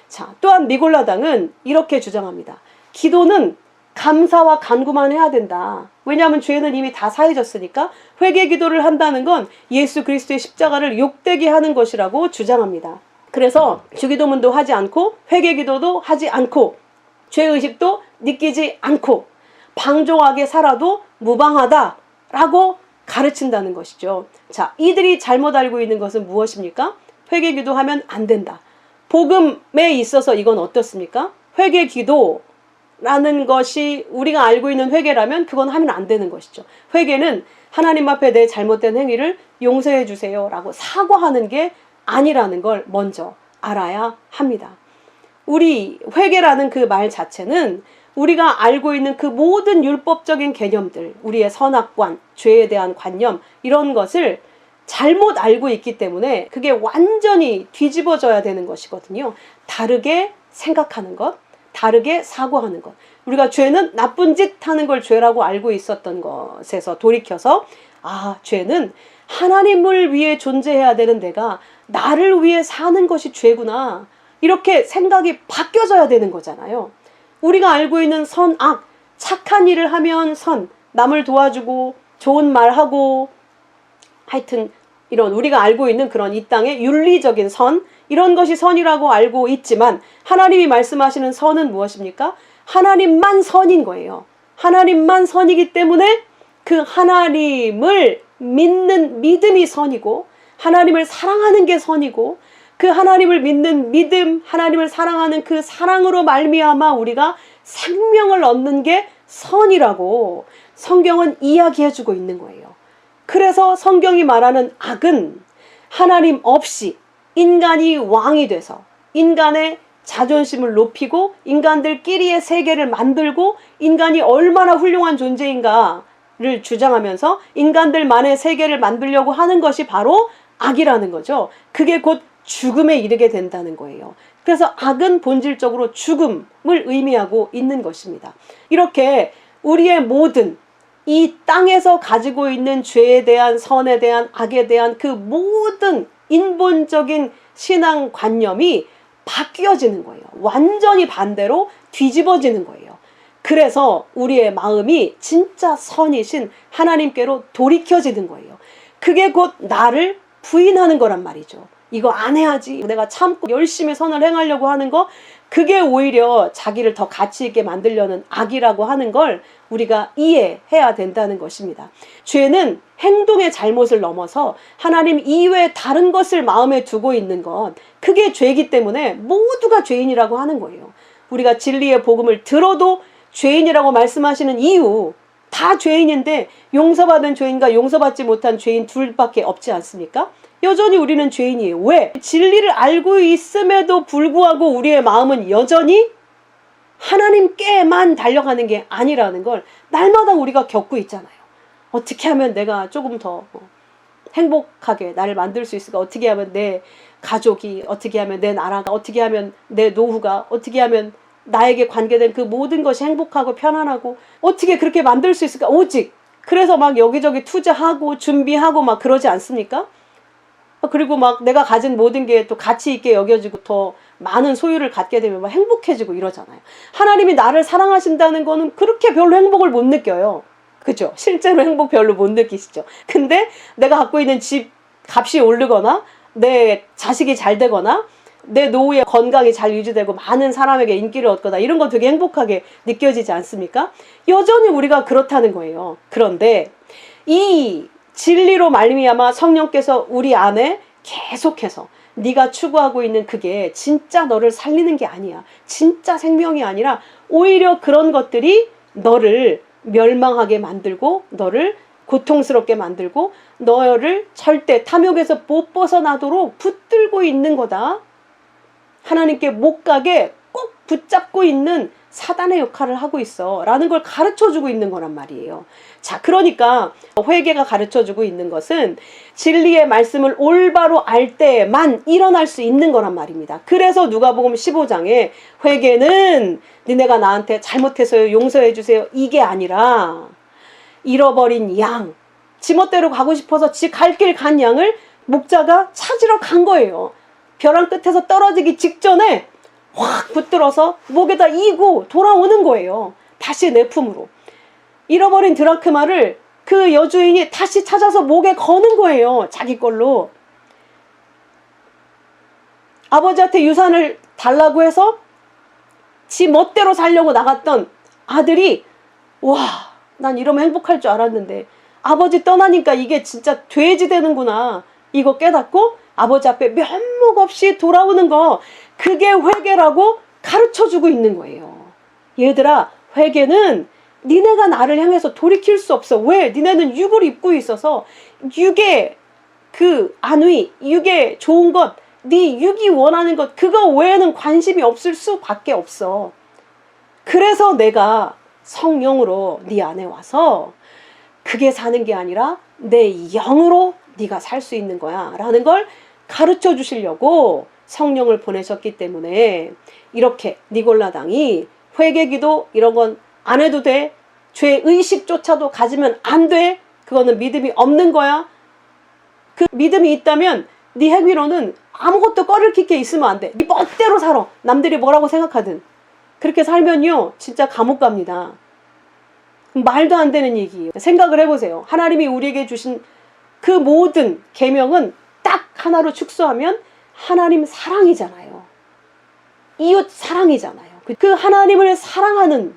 자, 또한 니골라당은 이렇게 주장합니다. 기도는 감사와 간구만 해야 된다. 왜냐하면 죄는 이미 다 사해졌으니까 회개 기도를 한다는 건 예수 그리스도의 십자가를 욕되게 하는 것이라고 주장합니다. 그래서 주기도문도 하지 않고 회개 기도도 하지 않고 죄의식도 느끼지 않고 방종하게 살아도 무방하다라고 가르친다는 것이죠. 자, 이들이 잘못 알고 있는 것은 무엇입니까? 회개 기도하면 안 된다. 복음에 있어서 이건 어떻습니까? 회개 기도라는 것이 우리가 알고 있는 회개라면 그건 하면 안 되는 것이죠. 회개는 하나님 앞에 내 잘못된 행위를 용서해 주세요 라고 사과하는 게 아니라는 걸 먼저 알아야 합니다. 우리 회개라는 그 말 자체는 우리가 알고 있는 그 모든 율법적인 개념들, 우리의 선악관, 죄에 대한 관념, 이런 것을 잘못 알고 있기 때문에 그게 완전히 뒤집어져야 되는 것이거든요. 다르게 생각하는 것, 다르게 사고하는 것. 우리가 죄는 나쁜 짓 하는 걸 죄라고 알고 있었던 것에서 돌이켜서, 아, 죄는 하나님을 위해 존재해야 되는 내가 나를 위해 사는 것이 죄구나, 이렇게 생각이 바뀌어져야 되는 거잖아요. 우리가 알고 있는 선, 악, 착한 일을 하면 선, 남을 도와주고 좋은 말하고, 하여튼 이런 우리가 알고 있는 그런 이 땅의 윤리적인 선, 이런 것이 선이라고 알고 있지만 하나님이 말씀하시는 선은 무엇입니까? 하나님만 선인 거예요. 하나님만 선이기 때문에 그 하나님을 믿는 믿음이 선이고, 하나님을 사랑하는 게 선이고, 그 하나님을 믿는 믿음, 하나님을 사랑하는 그 사랑으로 말미암아 우리가 생명을 얻는 게 선이라고 성경은 이야기해주고 있는 거예요. 그래서 성경이 말하는 악은 하나님 없이 인간이 왕이 돼서 인간의 자존심을 높이고 인간들끼리의 세계를 만들고 인간이 얼마나 훌륭한 존재인가를 주장하면서 인간들만의 세계를 만들려고 하는 것이 바로 악이라는 거죠. 그게 곧 죽음에 이르게 된다는 거예요. 그래서 악은 본질적으로 죽음을 의미하고 있는 것입니다. 이렇게 우리의 모든 이 땅에서 가지고 있는 죄에 대한, 선에 대한, 악에 대한 그 모든 인본적인 신앙관념이 바뀌어지는 거예요. 완전히 반대로 뒤집어지는 거예요. 그래서 우리의 마음이 진짜 선이신 하나님께로 돌이켜지는 거예요. 그게 곧 나를 부인하는 거란 말이죠. 이거 안 해야지, 내가 참고 열심히 선을 행하려고 하는 거, 그게 오히려 자기를 더 가치 있게 만들려는 악이라고 하는 걸 우리가 이해해야 된다는 것입니다. 죄는 행동의 잘못을 넘어서 하나님 이외에 다른 것을 마음에 두고 있는 것, 그게 죄이기 때문에 모두가 죄인이라고 하는 거예요. 우리가 진리의 복음을 들어도 죄인이라고 말씀하시는 이유, 다 죄인인데 용서받은 죄인과 용서받지 못한 죄인 둘밖에 없지 않습니까? 여전히 우리는 죄인이에요. 왜? 진리를 알고 있음에도 불구하고 우리의 마음은 여전히 하나님께만 달려가는 게 아니라는 걸 날마다 우리가 겪고 있잖아요. 어떻게 하면 내가 조금 더 행복하게 나를 만들 수 있을까? 어떻게 하면 내 가족이, 어떻게 하면 내 나라가, 어떻게 하면 내 노후가, 어떻게 하면 나에게 관계된 그 모든 것이 행복하고 편안하고, 어떻게 그렇게 만들 수 있을까? 오직 그래서 막 여기저기 투자하고 준비하고 막 그러지 않습니까? 그리고 막 내가 가진 모든 게 또 가치 있게 여겨지고 더 많은 소유를 갖게 되면 막 행복해지고 이러잖아요. 하나님이 나를 사랑하신다는 거는 그렇게 별로 행복을 못 느껴요. 그죠? 실제로 행복 별로 못 느끼시죠? 근데 내가 갖고 있는 집 값이 오르거나 내 자식이 잘 되거나 내 노후의 건강이 잘 유지되고 많은 사람에게 인기를 얻거나 이런 거 되게 행복하게 느껴지지 않습니까? 여전히 우리가 그렇다는 거예요. 그런데 이 진리로 말미암아 성령께서 우리 안에 계속해서 네가 추구하고 있는 그게 진짜 너를 살리는 게 아니야. 진짜 생명이 아니라 오히려 그런 것들이 너를 멸망하게 만들고 너를 고통스럽게 만들고 너를 절대 탐욕에서 못 벗어나도록 붙들고 있는 거다. 하나님께 못 가게 꼭 붙잡고 있는 사단의 역할을 하고 있어 라는 걸 가르쳐주고 있는 거란 말이에요. 자, 그러니까 회개가 가르쳐주고 있는 것은 진리의 말씀을 올바로 알 때만 일어날 수 있는 거란 말입니다. 그래서 누가복음 15장에 회개는 니네가 나한테 잘못해서요 용서해 주세요 이게 아니라 잃어버린 양, 지멋대로 가고 싶어서 지 갈 길 간 양을 목자가 찾으러 간 거예요. 벼랑 끝에서 떨어지기 직전에 확 붙들어서 목에다 이고 돌아오는 거예요. 다시 내 품으로. 잃어버린 드라크마를 그 여주인이 다시 찾아서 목에 거는 거예요. 자기 걸로. 아버지한테 유산을 달라고 해서 지 멋대로 살려고 나갔던 아들이 와, 난 이러면 행복할 줄 알았는데 아버지 떠나니까 이게 진짜 돼지 되는구나. 이거 깨닫고 아버지 앞에 면목 없이 돌아오는 거, 그게 회개라고 가르쳐주고 있는 거예요. 얘들아, 회개는 니네가 나를 향해서 돌이킬 수 없어. 왜? 니네는 육을 입고 있어서 육의 그 안위, 육의 좋은 것, 네 육이 원하는 것, 그거 외에는 관심이 없을 수밖에 없어. 그래서 내가 성령으로 네 안에 와서 그게 사는 게 아니라 내 영으로 네가 살 수 있는 거야 라는 걸 가르쳐 주시려고 성령을 보내셨기 때문에 이렇게 니골라당이 회개기도 이런 건 안 해도 돼. 죄의식조차도 가지면 안 돼. 그거는 믿음이 없는 거야. 그 믿음이 있다면 네 행위로는 아무것도 꺼리낄 게 있으면 안 돼. 네 멋대로 살아. 남들이 뭐라고 생각하든. 그렇게 살면요 진짜 감옥 갑니다. 말도 안 되는 얘기예요. 생각을 해보세요. 하나님이 우리에게 주신 그 모든 계명은 딱 하나로 축소하면 하나님 사랑이잖아요. 이웃 사랑이잖아요. 그 하나님을 사랑하는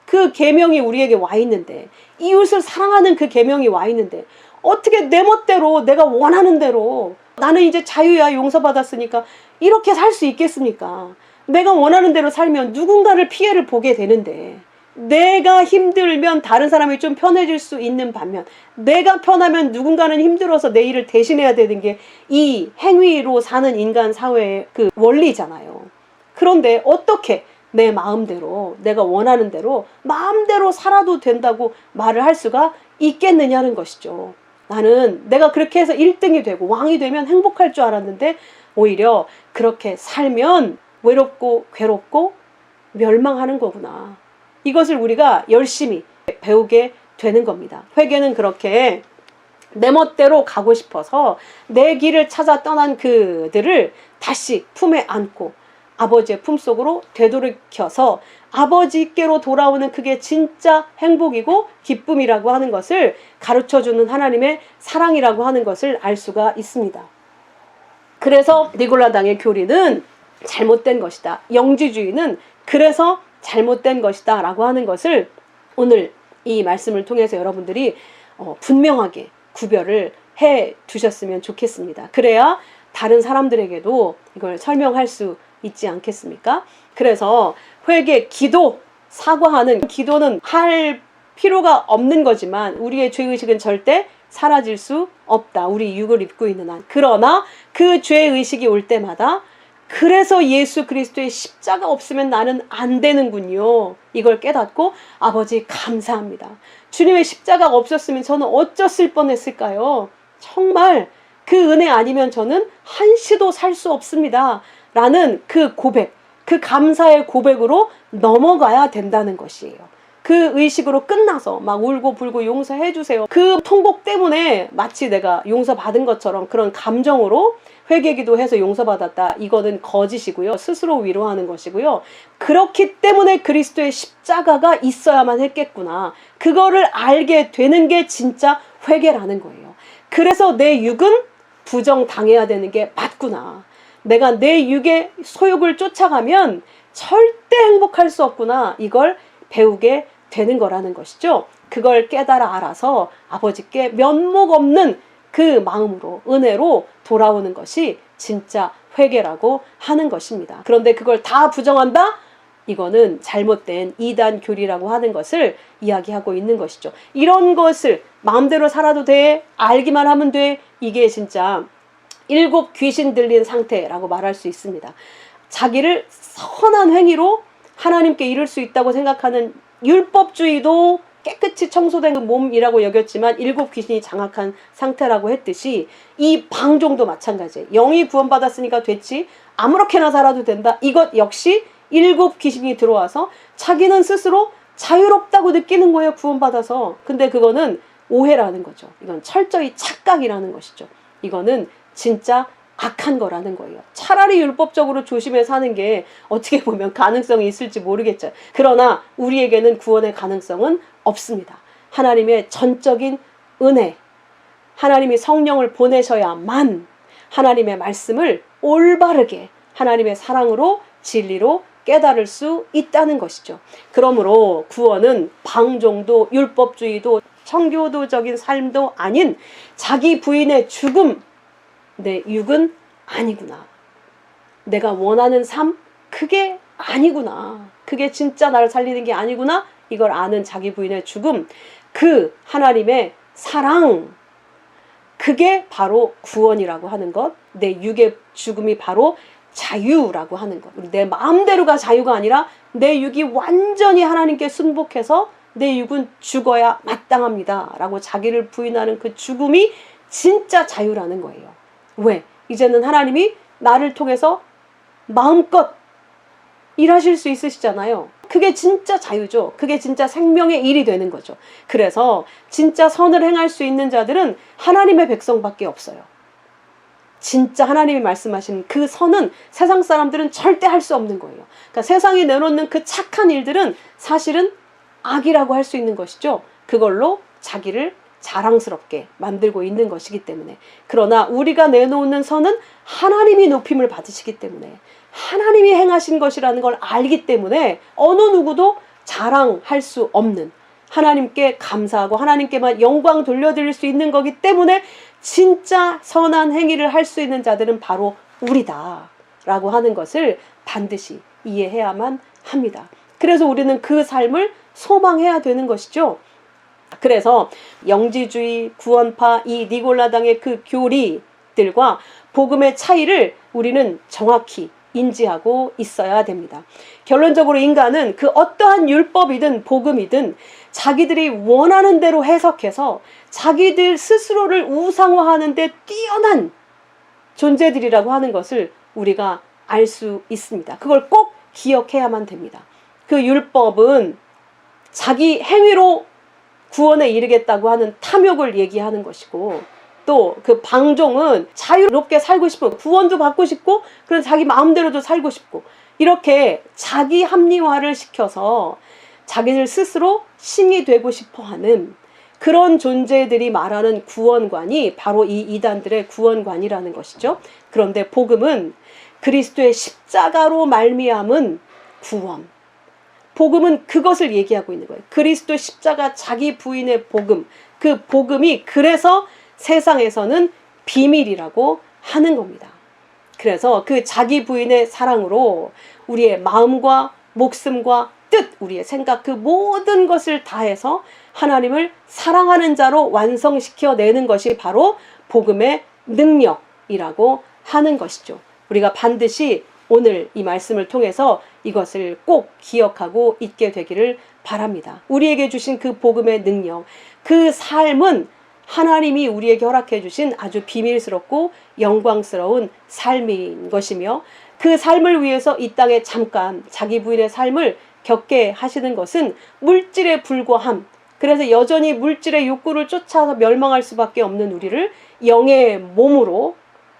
그 계명이 우리에게 와 있는데, 이웃을 사랑하는 그 계명이 와 있는데 어떻게 내 멋대로 내가 원하는 대로 나는 이제 자유야 용서받았으니까 이렇게 살 수 있겠습니까? 내가 원하는 대로 살면 누군가를 피해를 보게 되는데, 내가 힘들면 다른 사람이 좀 편해질 수 있는 반면 내가 편하면 누군가는 힘들어서 내 일을 대신해야 되는 게 이 행위로 사는 인간 사회의 그 원리잖아요. 그런데 어떻게 내 마음대로 내가 원하는 대로 마음대로 살아도 된다고 말을 할 수가 있겠느냐는 것이죠. 나는 내가 그렇게 해서 1등이 되고 왕이 되면 행복할 줄 알았는데 오히려 그렇게 살면 외롭고 괴롭고 멸망하는 거구나. 이것을 우리가 열심히 배우게 되는 겁니다. 회개는 그렇게 내 멋대로 가고 싶어서 내 길을 찾아 떠난 그들을 다시 품에 안고 아버지의 품속으로 되돌이켜서 아버지께로 돌아오는 그게 진짜 행복이고 기쁨이라고 하는 것을 가르쳐주는 하나님의 사랑이라고 하는 것을 알 수가 있습니다. 그래서 니골라당의 교리는 잘못된 것이다. 영지주의는 그래서 잘못된 것이다 라고 하는 것을 오늘 이 말씀을 통해서 여러분들이 분명하게 구별을 해 두셨으면 좋겠습니다. 그래야 다른 사람들에게도 이걸 설명할 수 있지 않겠습니까? 그래서 회개, 기도, 사과하는 기도는 할 필요가 없는 거지만 우리의 죄의식은 절대 사라질 수 없다. 우리 육을 입고 있는 한. 그러나 그 죄의식이 올 때마다 그래서 예수 그리스도의 십자가 없으면 나는 안 되는군요. 이걸 깨닫고 아버지 감사합니다. 주님의 십자가가 없었으면 저는 어쩌을 뻔했을까요? 정말 그 은혜 아니면 저는 한시도 살 수 없습니다. 라는 그 고백, 그 감사의 고백으로 넘어가야 된다는 것이에요. 그 의식으로 끝나서 막 울고 불고 용서해 주세요. 그 통곡 때문에 마치 내가 용서받은 것처럼 그런 감정으로 회개기도 해서 용서받았다. 이거는 거짓이고요. 스스로 위로하는 것이고요. 그렇기 때문에 그리스도의 십자가가 있어야만 했겠구나. 그거를 알게 되는 게 진짜 회개라는 거예요. 그래서 내 육은 부정당해야 되는 게 맞구나. 내가 내 육의 소욕을 쫓아가면 절대 행복할 수 없구나. 이걸 배우게 되는 거라는 것이죠. 그걸 깨달아 알아서 아버지께 면목 없는 그 마음으로 은혜로 돌아오는 것이 진짜 회개라고 하는 것입니다. 그런데 그걸 다 부정한다? 이거는 잘못된 이단 교리라고 하는 것을 이야기하고 있는 것이죠. 이런 것을 마음대로 살아도 돼, 알기만 하면 돼, 이게 진짜 7 귀신 들린 상태라고 말할 수 있습니다. 자기를 선한 행위로 하나님께 이룰 수 있다고 생각하는 율법주의도 깨끗이 청소된 몸이라고 여겼지만 7 귀신이 장악한 상태라고 했듯이 이 방종도 마찬가지예요. 영이 구원받았으니까 됐지, 아무렇게나 살아도 된다. 이것 역시 7 귀신이 들어와서 자기는 스스로 자유롭다고 느끼는 거예요. 구원받아서. 근데 그거는 오해라는 거죠. 이건 철저히 착각이라는 것이죠. 이거는 진짜 악한 거라는 거예요. 차라리 율법적으로 조심해서 사는 게 어떻게 보면 가능성이 있을지 모르겠죠. 그러나 우리에게는 구원의 가능성은 없습니다. 하나님의 전적인 은혜, 하나님이 성령을 보내셔야만 하나님의 말씀을 올바르게 하나님의 사랑으로 진리로 깨달을 수 있다는 것이죠. 그러므로 구원은 방종도 율법주의도 청교도적인 삶도 아닌 자기 부인의 죽음, 내 육은 아니구나, 내가 원하는 삶 그게 아니구나, 그게 진짜 나를 살리는 게 아니구나, 이걸 아는 자기 부인의 죽음, 그 하나님의 사랑, 그게 바로 구원이라고 하는 것, 내 육의 죽음이 바로 자유라고 하는 것. 내 마음대로가 자유가 아니라 내 육이 완전히 하나님께 순복해서 내 육은 죽어야 마땅합니다 라고 자기를 부인하는 그 죽음이 진짜 자유라는 거예요. 왜? 이제는 하나님이 나를 통해서 마음껏 일하실 수 있으시잖아요. 그게 진짜 자유죠. 그게 진짜 생명의 일이 되는 거죠. 그래서 진짜 선을 행할 수 있는 자들은 하나님의 백성밖에 없어요. 진짜 하나님이 말씀하시는 그 선은 세상 사람들은 절대 할 수 없는 거예요. 그러니까 세상이 내놓는 그 착한 일들은 사실은 악이라고 할 수 있는 것이죠. 그걸로 자기를 자랑스럽게 만들고 있는 것이기 때문에. 그러나 우리가 내놓는 선은 하나님이 높임을 받으시기 때문에, 하나님이 행하신 것이라는 걸 알기 때문에 어느 누구도 자랑할 수 없는, 하나님께 감사하고 하나님께만 영광 돌려드릴 수 있는 거기 때문에 진짜 선한 행위를 할 수 있는 자들은 바로 우리다 라고 하는 것을 반드시 이해해야만 합니다. 그래서 우리는 그 삶을 소망해야 되는 것이죠. 그래서 영지주의, 구원파, 이 니골라당의 그 교리들과 복음의 차이를 우리는 정확히 인지하고 있어야 됩니다. 결론적으로 인간은 그 어떠한 율법이든 복음이든 자기들이 원하는 대로 해석해서 자기들 스스로를 우상화하는 데 뛰어난 존재들이라고 하는 것을 우리가 알 수 있습니다. 그걸 꼭 기억해야만 됩니다. 그 율법은 자기 행위로 구원에 이르겠다고 하는 탐욕을 얘기하는 것이고, 또 그 방종은 자유롭게 살고 싶고 구원도 받고 싶고 그래서 자기 마음대로도 살고 싶고, 이렇게 자기 합리화를 시켜서 자기들 스스로 신이 되고 싶어하는 그런 존재들이 말하는 구원관이 바로 이 이단들의 구원관이라는 것이죠. 그런데 복음은 그리스도의 십자가로 말미암은 구원, 복음은 그것을 얘기하고 있는 거예요. 그리스도 십자가 자기 부인의 복음, 그 복음이 그래서 세상에서는 비밀이라고 하는 겁니다. 그래서 그 자기 부인의 사랑으로 우리의 마음과 목숨과 뜻, 우리의 생각, 그 모든 것을 다해서 하나님을 사랑하는 자로 완성시켜내는 것이 바로 복음의 능력이라고 하는 것이죠. 우리가 반드시 오늘 이 말씀을 통해서 이것을 꼭 기억하고 있게 되기를 바랍니다. 우리에게 주신 그 복음의 능력, 그 삶은 하나님이 우리에게 허락해 주신 아주 비밀스럽고 영광스러운 삶인 것이며, 그 삶을 위해서 이 땅에 잠깐 자기 부인의 삶을 겪게 하시는 것은 물질에 불과함, 그래서 여전히 물질의 욕구를 쫓아서 멸망할 수밖에 없는 우리를 영의 몸으로,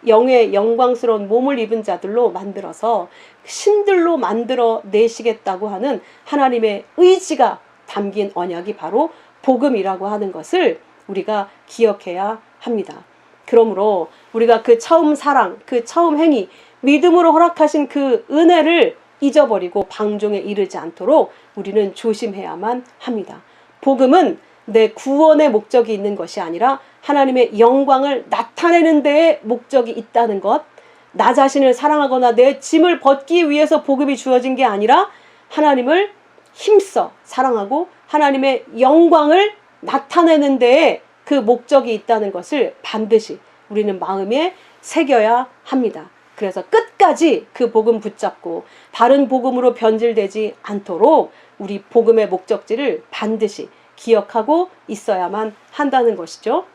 영의 영광스러운 몸을 입은 자들로 만들어서 신들로 만들어 내시겠다고 하는 하나님의 의지가 담긴 언약이 바로 복음이라고 하는 것을 우리가 기억해야 합니다. 그러므로 우리가 그 처음 사랑, 그 처음 행위, 믿음으로 허락하신 그 은혜를 잊어버리고 방종에 이르지 않도록 우리는 조심해야만 합니다. 복음은 내 구원의 목적이 있는 것이 아니라 하나님의 영광을 나타내는 데에 목적이 있다는 것, 나 자신을 사랑하거나 내 짐을 벗기 위해서 복음이 주어진 게 아니라 하나님을 힘써 사랑하고 하나님의 영광을 나타내는 데에 그 목적이 있다는 것을 반드시 우리는 마음에 새겨야 합니다. 그래서 끝까지 그 복음 붙잡고 다른 복음으로 변질되지 않도록 우리 복음의 목적지를 반드시 기억하고 있어야만 한다는 것이죠.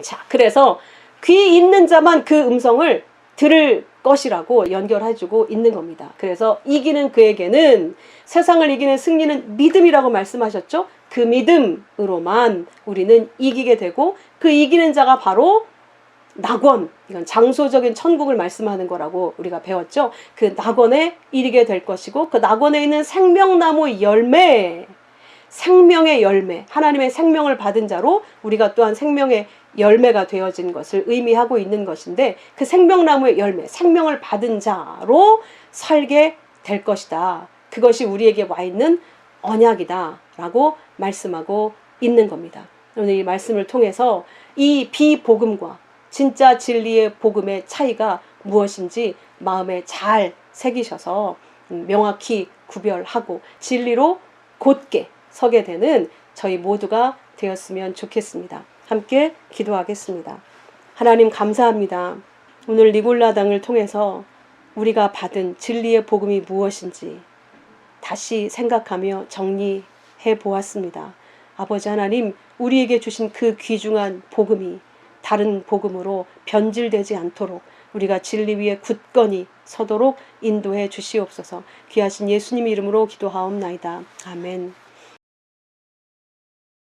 자, 그래서 귀 있는 자만 그 음성을 들을 것이라고 연결해주고 있는 겁니다. 그래서 이기는 그에게는 세상을 이기는 승리는 믿음이라고 말씀하셨죠. 그 믿음으로만 우리는 이기게 되고 그 이기는 자가 바로 낙원, 이건 장소적인 천국을 말씀하는 거라고 우리가 배웠죠. 그 낙원에 이르게 될 것이고 그 낙원에 있는 생명나무 열매, 생명의 열매, 하나님의 생명을 받은 자로 우리가 또한 생명의 열매가 되어진 것을 의미하고 있는 것인데 그 생명나무의 열매, 생명을 받은 자로 살게 될 것이다. 그것이 우리에게 와 있는 언약이다 라고 말씀하고 있는 겁니다. 오늘 이 말씀을 통해서 이 비복음과 진짜 진리의 복음의 차이가 무엇인지 마음에 잘 새기셔서 명확히 구별하고 진리로 곧게 서게 되는 저희 모두가 되었으면 좋겠습니다. 함께 기도하겠습니다. 하나님 감사합니다. 오늘 니골라당을 통해서 우리가 받은 진리의 복음이 무엇인지 다시 생각하며 정리해 보았습니다. 아버지 하나님, 우리에게 주신 그 귀중한 복음이 다른 복음으로 변질되지 않도록 우리가 진리 위에 굳건히 서도록 인도해 주시옵소서. 귀하신 예수님 이름으로 기도하옵나이다. 아멘.